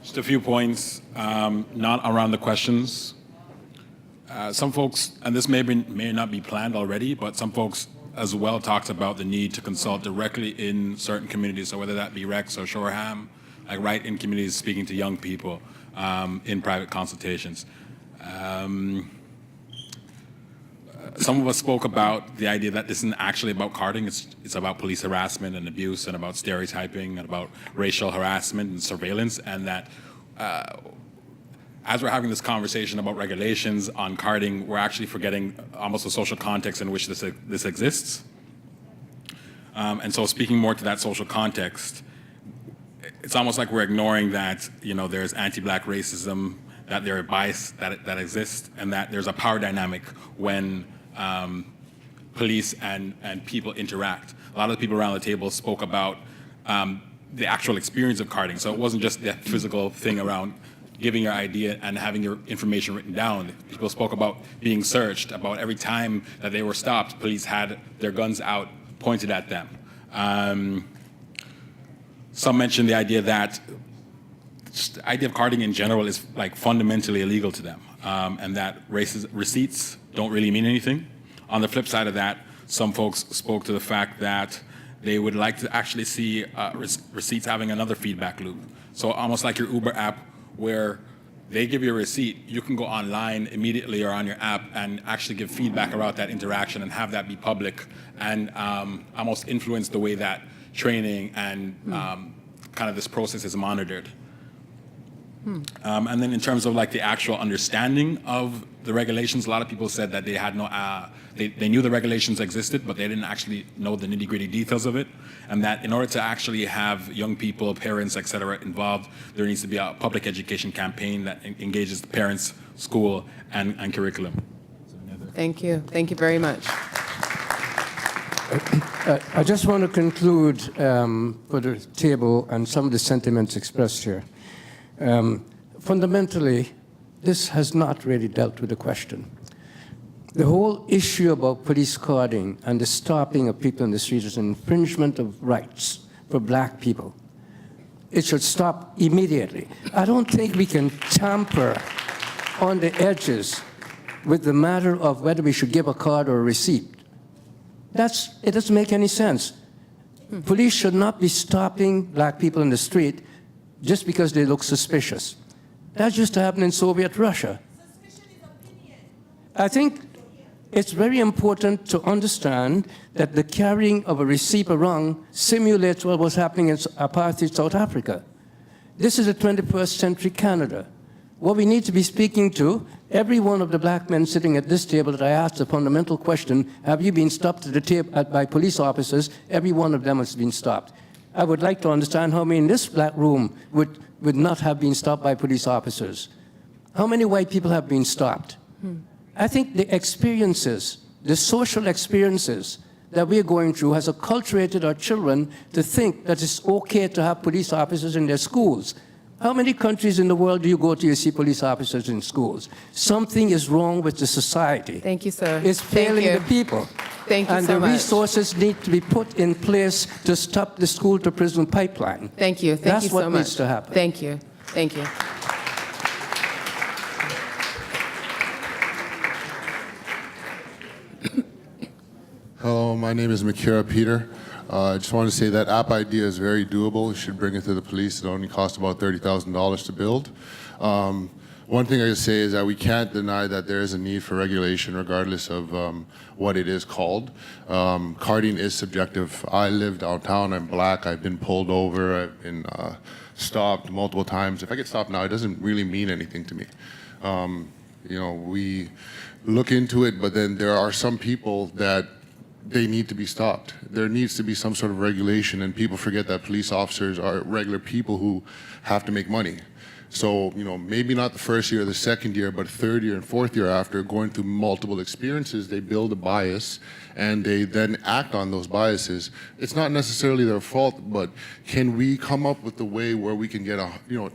Just a few points, not around the questions. Some folks, and this may not be planned already, but some folks as well talked about the need to consult directly in certain communities, so whether that be Rex or Shoreham, like right in communities speaking to young people in private consultations. Some of us spoke about the idea that this isn't actually about carding, it's about police harassment and abuse and about stereotyping and about racial harassment and surveillance, and that as we're having this conversation about regulations on carding, we're actually forgetting almost the social context in which this exists. And so speaking more to that social context, it's almost like we're ignoring that, you know, there's anti-Black racism, that there are bias that exists, and that there's a power dynamic when police and people interact. A lot of the people around the table spoke about the actual experience of carding. So it wasn't just the physical thing around giving your idea and having your information written down. People spoke about being searched, about every time that they were stopped, police had their guns out, pointed at them. Some mentioned the idea that the idea of carding in general is like fundamentally illegal to them, and that receipts don't really mean anything. On the flip side of that, some folks spoke to the fact that they would like to actually see receipts having another feedback loop. So almost like your Uber app, where they give you a receipt, you can go online immediately or on your app and actually give feedback about that interaction and have that be public and almost influence the way that training and kind of this process is monitored. And then in terms of like the actual understanding of the regulations, a lot of people said that they had no, they knew the regulations existed, but they didn't actually know the nitty-gritty details of it. And that in order to actually have young people, parents, et cetera, involved, there needs to be a public education campaign that engages the parents, school, and curriculum. Thank you. Thank you very much. I just want to conclude for the table and some of the sentiments expressed here. Fundamentally, this has not really dealt with the question. The whole issue about police carding and the stopping of people in the street is an infringement of rights for Black people. It should stop immediately. I don't think we can tamper on the edges with the matter of whether we should give a card or a receipt. It doesn't make any sense. Police should not be stopping Black people in the street just because they look suspicious. That used to happen in Soviet Russia. I think it's very important to understand that the carrying of a receipt around simulates what was happening in apartheid South Africa. This is a 21st century Canada. What we need to be speaking to, every one of the black men sitting at this table that I asked the fundamental question, have you been stopped at the table by police officers? Every one of them has been stopped. I would like to understand how many in this black room would not have been stopped by police officers. How many white people have been stopped? I think the experiences, the social experiences that we're going through has acculturated our children to think that it's okay to have police officers in their schools. How many countries in the world do you go to, you see police officers in schools? Something is wrong with the society. Thank you, sir. It's failing the people. Thank you and so the much. resources need to be put in place to stop the school-to-prison pipeline. Thank you. Thank That's you so what much. needs to happen. Thank you. Thank you. Hello, my name is Makira Peter. I just want to say that app idea is very doable. You should bring it to the police. It only costs about $30,000 to build. One thing I can say is that we can't deny that there is a need for regulation regardless of what it is called. Carding is subjective. I live downtown, I'm black, I've been pulled over, I've been stopped multiple times. If I get stopped now, it doesn't really mean anything to me. You know, we look into it, but then there are some people that they need to be stopped. There needs to be some sort of regulation, and people forget that police officers are regular people who have to make money. So, you know, maybe not the first year or the second year, but third year and fourth year after going through multiple experiences, they build a bias and they then act on those biases. It's not necessarily their fault, but can we come up with a way where we can get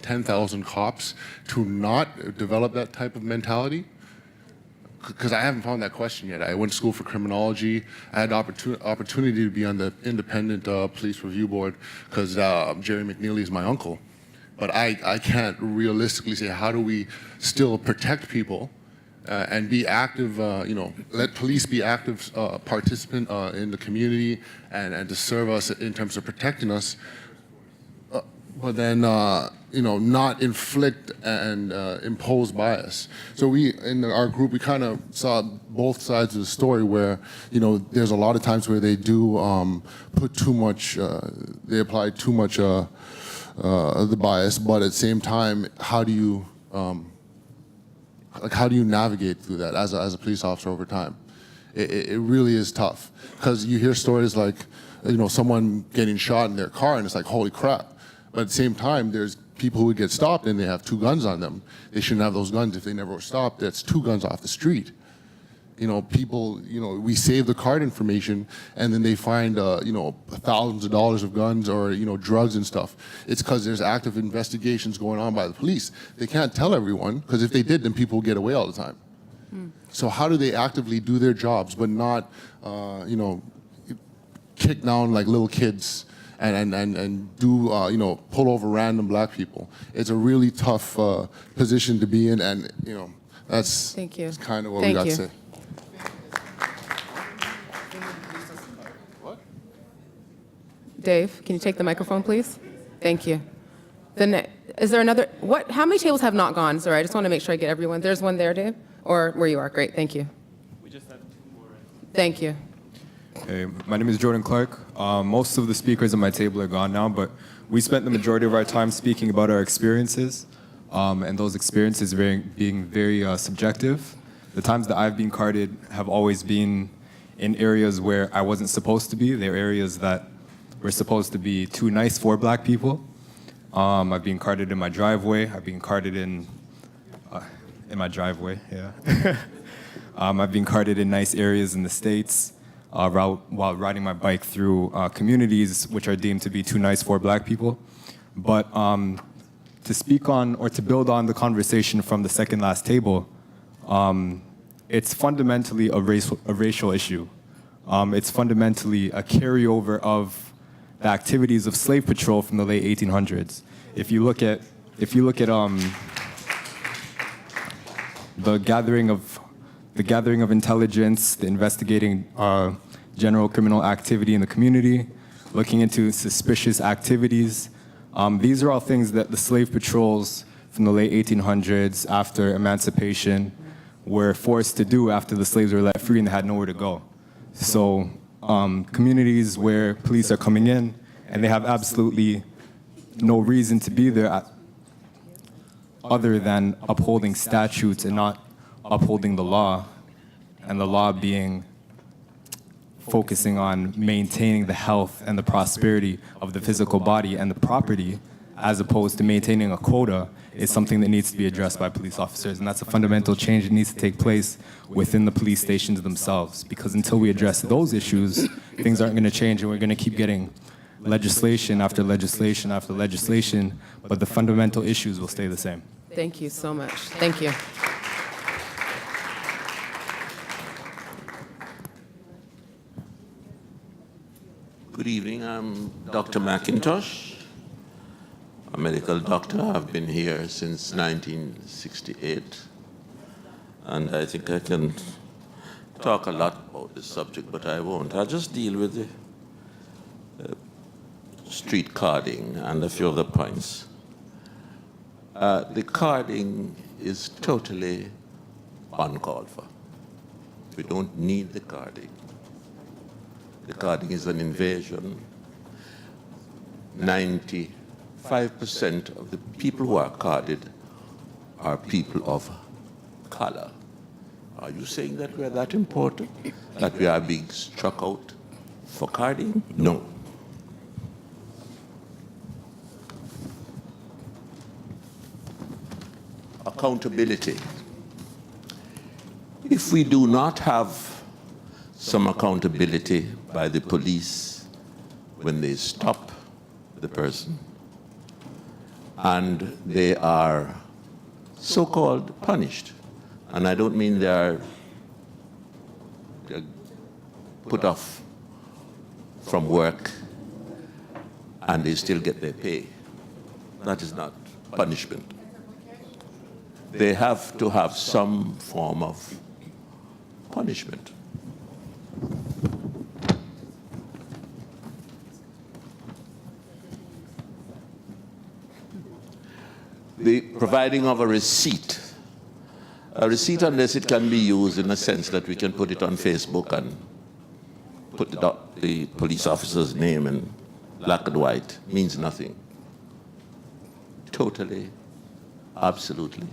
10,000 cops to not develop that type of mentality? Because I haven't found that question yet. I went to school for criminology. I had the opportunity to be on the independent police review board because Jerry McNeely is my uncle. But I can't realistically say, how do we still protect people and be active, let police be active participant in the community and to serve us in terms of protecting us, but then, not inflict and impose bias. So we, in our group, we kind of saw both sides of the story where, there's a lot of times where they do put too much, they apply too much the bias, but at the same time, how do you navigate through that as a police officer over time? It really is tough because you hear stories like, someone getting shot in their car and it's like, holy crap. But at the same time, there's people who would get stopped and they have 2 guns on them. They shouldn't have those guns if they never were stopped. That's 2 guns off the street. People, we save the card information and then they find, thousands of dollars of guns or, drugs and stuff. It's because there's active investigations going on by the police. They can't tell everyone because if they did, then people would get away all the time. So how do they actively do their jobs but not, kick down like little kids and do, pull over random black people? It's a really tough position to be in and, that's kind of what we got to say. Dave, can you take the microphone, please? Thank you. Is there another, how many tables have not gone? Sorry, I just want to make sure I get everyone. There's one there, Dave? Or where you are? Great, thank you. We just have 2 more. Thank you. Hey, my name is Jordan Clark. Most of the speakers at my table are gone now, but we spent the majority of our time speaking about our experiences, and those experiences being very subjective. The times that I've been carded have always been in areas where I wasn't supposed to be. They're areas that were supposed to be too nice for black people. I've been carded in my driveway. I've been carded in my driveway, yeah. I've been carded in nice areas in the States while riding my bike through communities which are deemed to be too nice for black people. But to speak on or to build on the conversation from the second last table, it's fundamentally a racial issue. It's fundamentally a carryover of the activities of slave patrol from the late 1800s. If you look at the gathering of intelligence, the investigating general criminal activity in the community, looking into suspicious activities, these are all things that the slave patrols from the late 1800s after emancipation were forced to do after the slaves were let free and they had nowhere to go. So communities where police are coming in and they have absolutely no reason to be there other than upholding statutes and not upholding the law, and the law being focusing on maintaining the health and the prosperity of the physical body and the property, as opposed to maintaining a quota, is something that needs to be addressed by police officers. And that's a fundamental change that needs to take place within the police stations themselves. Because until we address those issues, things aren't going to change, and we're going to keep getting legislation after legislation after legislation, but the fundamental issues will stay the same. Thank you so much. Thank you. Good evening. I'm Dr. McIntosh, a medical doctor. I've been here since 1968, and I think I can talk a lot about this subject, but I won't. I'll just deal with the street carding and a few other points. The carding is totally uncalled for. We don't need the carding. The carding is an invasion. 95% of the people who are carded are people of color. Are you saying that we're that important? That we are being struck out for carding? No. Accountability. If we do not have some accountability by the police when they stop the person, and they are so-called punished, and I don't mean they're put off from work and they still get their pay. That is not punishment. They have to have some form of punishment. The providing of a receipt, unless it can be used in a sense that we can put it on Facebook and put the police officer's name in black and white, means nothing. Totally, absolutely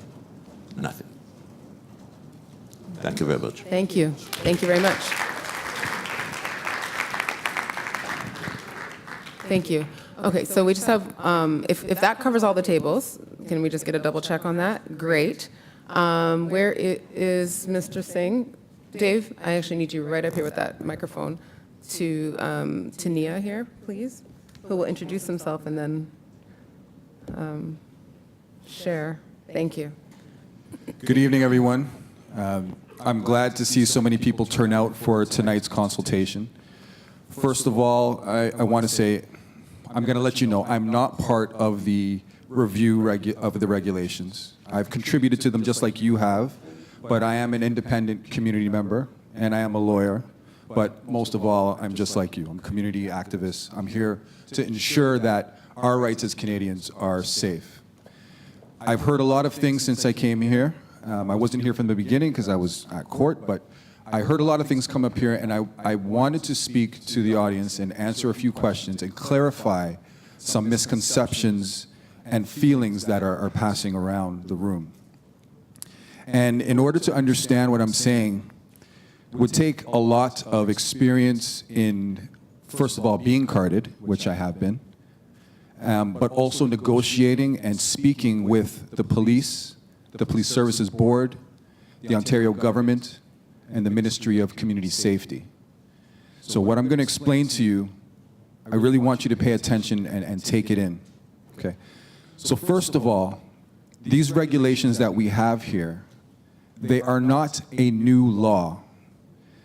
nothing. Thank you very much. Thank you. Thank you very much. Thank you. Okay, so we just have, if that covers all the tables, can we just get a double check on that? Great. Where is Mr. Singh? Dave, I actually need you right up here with that microphone to Nia here, please, who will introduce himself and then share. Thank you. Good evening, everyone. I'm glad to see so many people turn out for tonight's consultation. First of all, I want to say, I'm going to let you know, I'm not part of the review of the regulations. I've contributed to them just like you have, but I am an independent community member, and I am a lawyer. But most of all, I'm just like you. I'm a community activist. I'm here to ensure that our rights as Canadians are safe. I've heard a lot of things since I came here. I wasn't here from the beginning because I was at court, but I heard a lot of things come up here, and I wanted to speak to the audience and answer a few questions and clarify some misconceptions and feelings that are passing around the room. And in order to understand what I'm saying, it would take a lot of experience in, first of all, being carded, which I have been, but also negotiating and speaking with the Police Services Board, the Ontario government, and the Ministry of Community Safety. So what I'm going to explain to you, I really want you to pay attention and take it in. Okay. So first of all, these regulations that we have here, they are not a new law.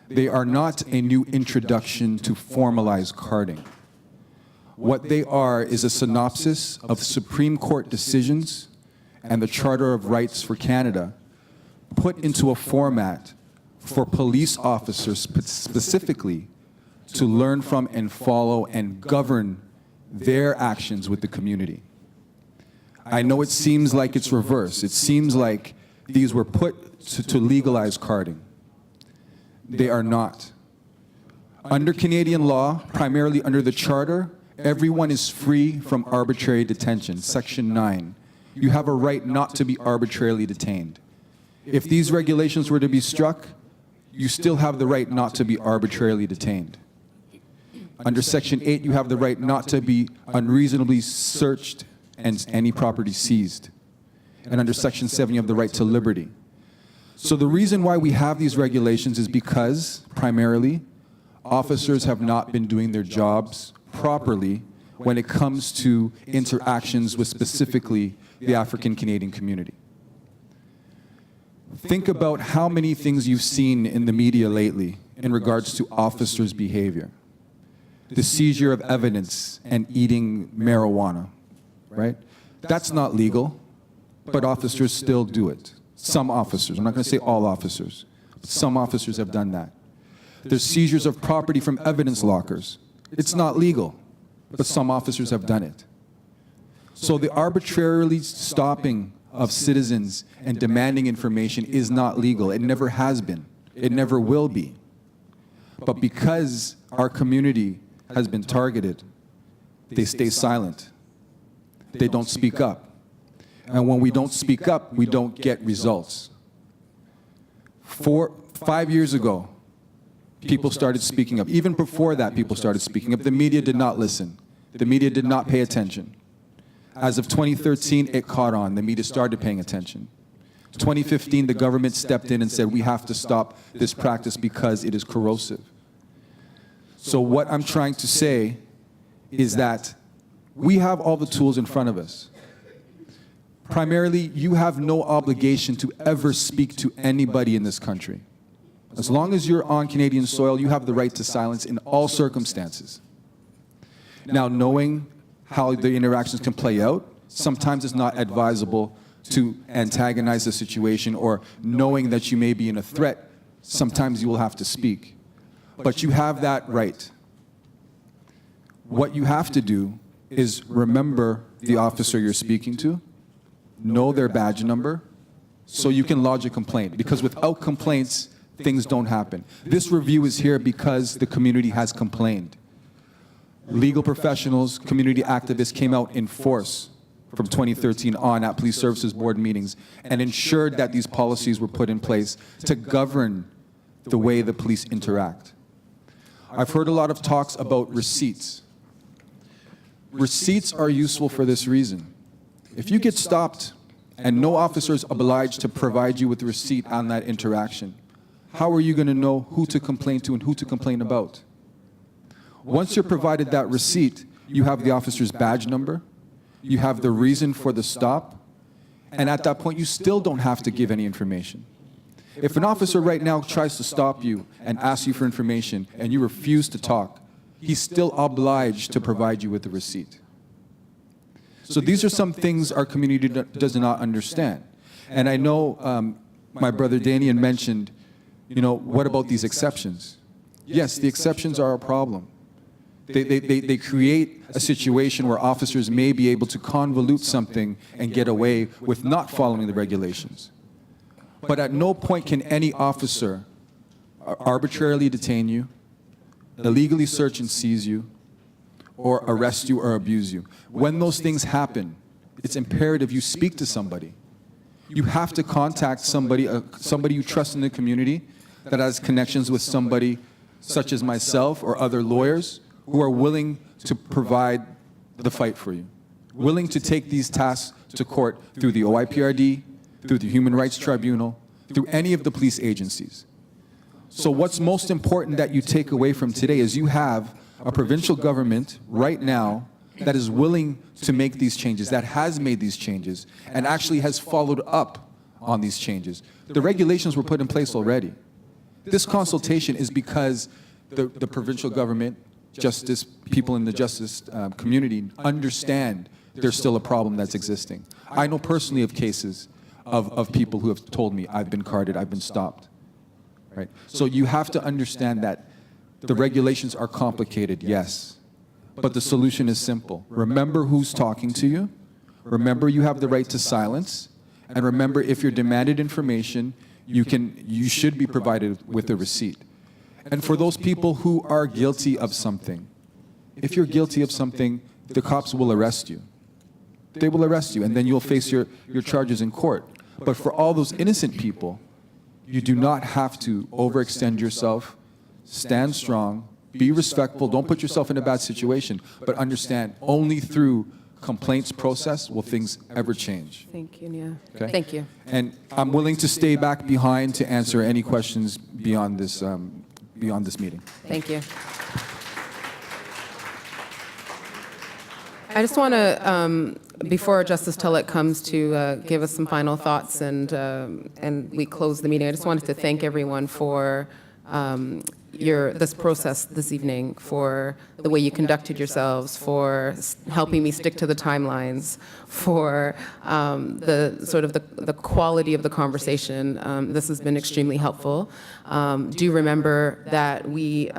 They are not a new introduction to formalized carding. What they are is a synopsis of Supreme Court decisions and the Charter of Rights for Canada put into a format for police officers specifically to learn from and follow and govern their actions with the community. I know it seems like it's reversed. It seems like these were put to legalize carding. They are not. Under Canadian law, primarily under the Charter, everyone is free from arbitrary detention, Section 9. you have a right not to be arbitrarily detained. If these regulations were to be struck, you still have the right not to be arbitrarily detained. Under Section 8, you have the right not to be unreasonably searched and any property seized. And under Section 7, you have the right to liberty. So the reason why we have these regulations is because, primarily, officers have not been doing their jobs properly when it comes to interactions with specifically the African Canadian community. Think about how many things you've seen in the media lately in regards to officers' behavior. The seizure of evidence and eating marijuana, right? That's not legal, but officers still do it. Some officers, I'm not going to say all officers, but some officers have done that. There's seizures of property from evidence lockers. It's not legal, but some officers have done it. So the arbitrarily stopping of citizens and demanding information is not legal. It never has been. It never will be. But because our community has been targeted, they stay silent. They don't speak up. And when we don't speak up, we don't get results. 5 years ago, people started speaking up. Even before that, people started speaking up. The media did not listen. The media did not pay attention. As of 2013, it caught on. The media started paying attention. 2015, the government stepped in and said, we have to stop this practice because it is corrosive. So what I'm trying to say is that we have all the tools in front of us. Primarily, you have no obligation to ever speak to anybody in this country. As long as you're on Canadian soil, you have the right to silence in all circumstances. Now, knowing how the interactions can play out, sometimes it's not advisable to antagonize the situation, or knowing that you may be in a threat, sometimes you will have to speak. But you have that right. What you have to do is remember the officer you're speaking to, know their badge number, so you can lodge a complaint. Because without complaints, things don't happen. This review is here because the community has complained. Legal professionals, community activists came out in force from 2013 on at Police Services Board meetings and ensured that these policies were put in place to govern the way the police interact. I've heard a lot of talks about receipts. Receipts are useful for this reason. If you get stopped and no officer is obliged to provide you with a receipt on that interaction, how are you going to know who to complain to and who to complain about? Once you're provided that receipt, you have the officer's badge number, you have the reason for the stop, and at that point you still don't have to give any information. If an officer right now tries to stop you and asks you for information and you refuse to talk, he's still obliged to provide you with the receipt. So these are some things our community does not understand. And I know my brother Danian mentioned, what about these exceptions? Yes, the exceptions are a problem. They create a situation where officers may be able to convolute something and get away with not following the regulations. But at no point can any officer arbitrarily detain you, illegally search and seize you, or arrest you or abuse you. When those things happen, it's imperative you speak to somebody. You have to contact somebody you trust in the community that has connections with somebody such as myself or other lawyers who are willing to provide the fight for you, willing to take these tasks to court through the OIPRD, through the Human Rights Tribunal, through any of the police agencies. So what's most important that you take away from today is you have a provincial government right now that is willing to make these changes, that has made these changes, and actually has followed up on these changes. The regulations were put in place already. This consultation is because the provincial government, justice, people in the justice community understand there's still a problem that's existing. I know personally of cases of people who have told me, I've been carded, I've been stopped. Right? So you have to understand that the regulations are complicated, yes, but the solution is simple. Remember who's talking to you, remember you have the right to silence, and remember if you're demanded information, you should be provided with a receipt. And for those people who are guilty of something, if you're guilty of something, the cops will arrest you. they will arrest you, and then you'll face your charges in court. But for all those innocent people, you do not have to overextend yourself. Stand strong, be respectful, don't put yourself in a bad situation, but understand only through complaints process will things ever change. Thank you, Nia. Okay? Thank you. And I'm willing to stay back behind to answer any questions beyond this meeting. Thank you. I just want to, before Justice Tullett comes to give us some final thoughts and we close the meeting, I just wanted to thank everyone for this process this evening, for the way you conducted yourselves, for helping me stick to the timelines, for the quality of the conversation. This has been extremely helpful. Do remember that we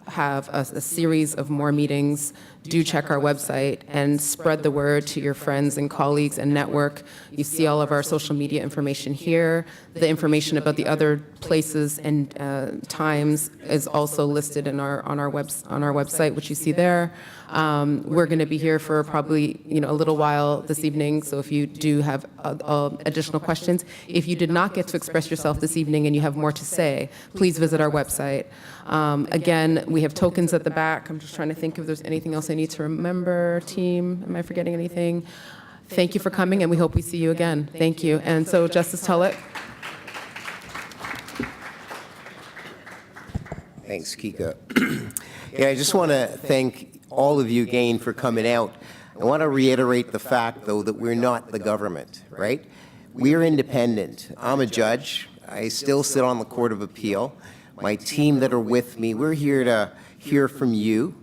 have a series of more meetings. Do check our website and spread the word to your friends and colleagues and network. You see all of our social media information here. The information about the other places and times is also listed on our website, which you see there. We're going to be here for probably a little while this evening. So if you do have additional questions, if you did not get to express yourself this evening and you have more to say, please visit our website. Again, we have tokens at the back. I'm just trying to think if there's anything else I need to remember. Team, am I forgetting anything? Thank you for coming, and we hope we see you again. Thank you. And so, Justice Tullett. Thanks, Kika. Yeah, I just want to thank all of you again for coming out. I want to reiterate the fact, though, that we're not the government, right? We're independent. I'm a judge. I still sit on the Court of Appeal. My team that are with me, we're here to hear from you,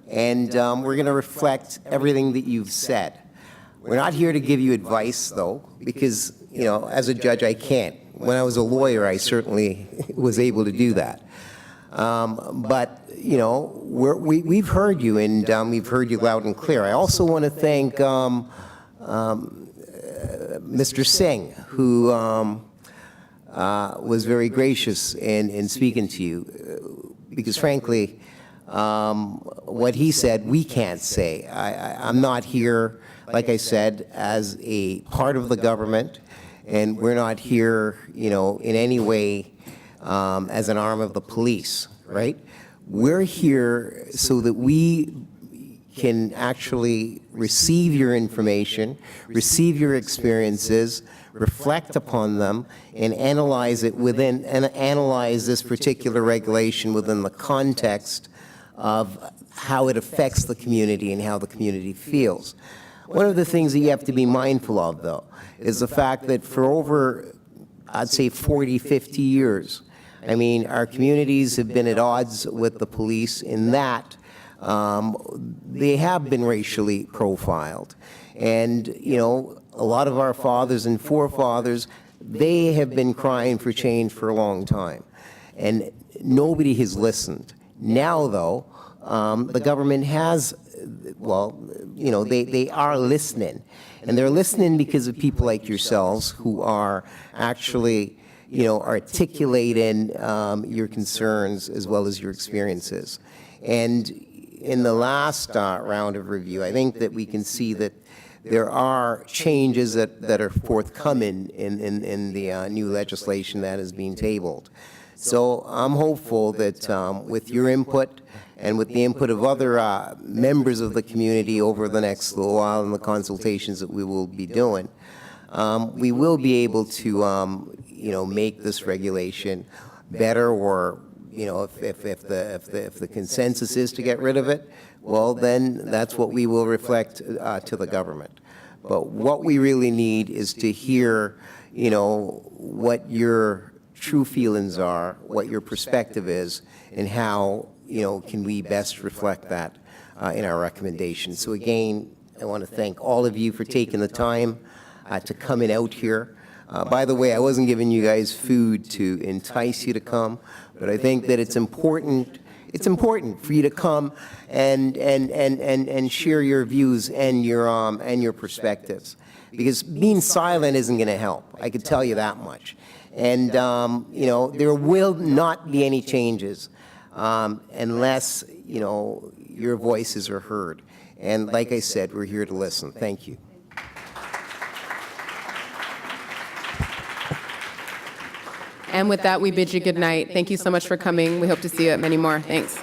and we're going to reflect everything that you've said. We're not here to give you advice, though, because, as a judge, I can't. When I was a lawyer, I certainly was able to do that. But, we've heard you, and we've heard you loud and clear. I also want to thank Mr. Singh, who was very gracious in speaking to you, because frankly, what he said, we can't say. I'm not here, like I said, as a part of the government, and we're not here, in any way as an arm of the police, right? We're here so that we can actually receive your information, receive your experiences, reflect upon them, and analyze this particular regulation within the context of how it affects the community and how the community feels. One of the things that you have to be mindful of, though, is the fact that for over, I'd say 40, 50 years, our communities have been at odds with the police in that they have been racially profiled. And, a lot of our fathers and forefathers, they have been crying for change for a long time. And nobody has listened. Now, though, the government has, they are listening. And they're listening because of people like yourselves who are actually, articulating your concerns as well as your experiences. And in the last round of review, I think that we can see that there are changes that are forthcoming in the new legislation that is being tabled. So I'm hopeful that with your input and with the input of other members of the community over the next little while in the consultations that we will be doing, we will be able to make this regulation better, or if the consensus is to get rid of it, well, then that's what we will reflect to the government. But what we really need is to hear, what your true feelings are, what your perspective is, and how, can we best reflect that in our recommendations. So again, I want to thank all of you for taking the time to coming out here. By the way, I wasn't giving you guys food to entice you to come, but I think that it's important for you to come and share your views and your perspectives, because being silent isn't going to help. I could tell you that much. And there will not be any changes unless your voices are heard. And like I said, we're here to listen. Thank you. And with that, we bid you good night. Thank you so much for coming. We hope to see you at many more. Thanks.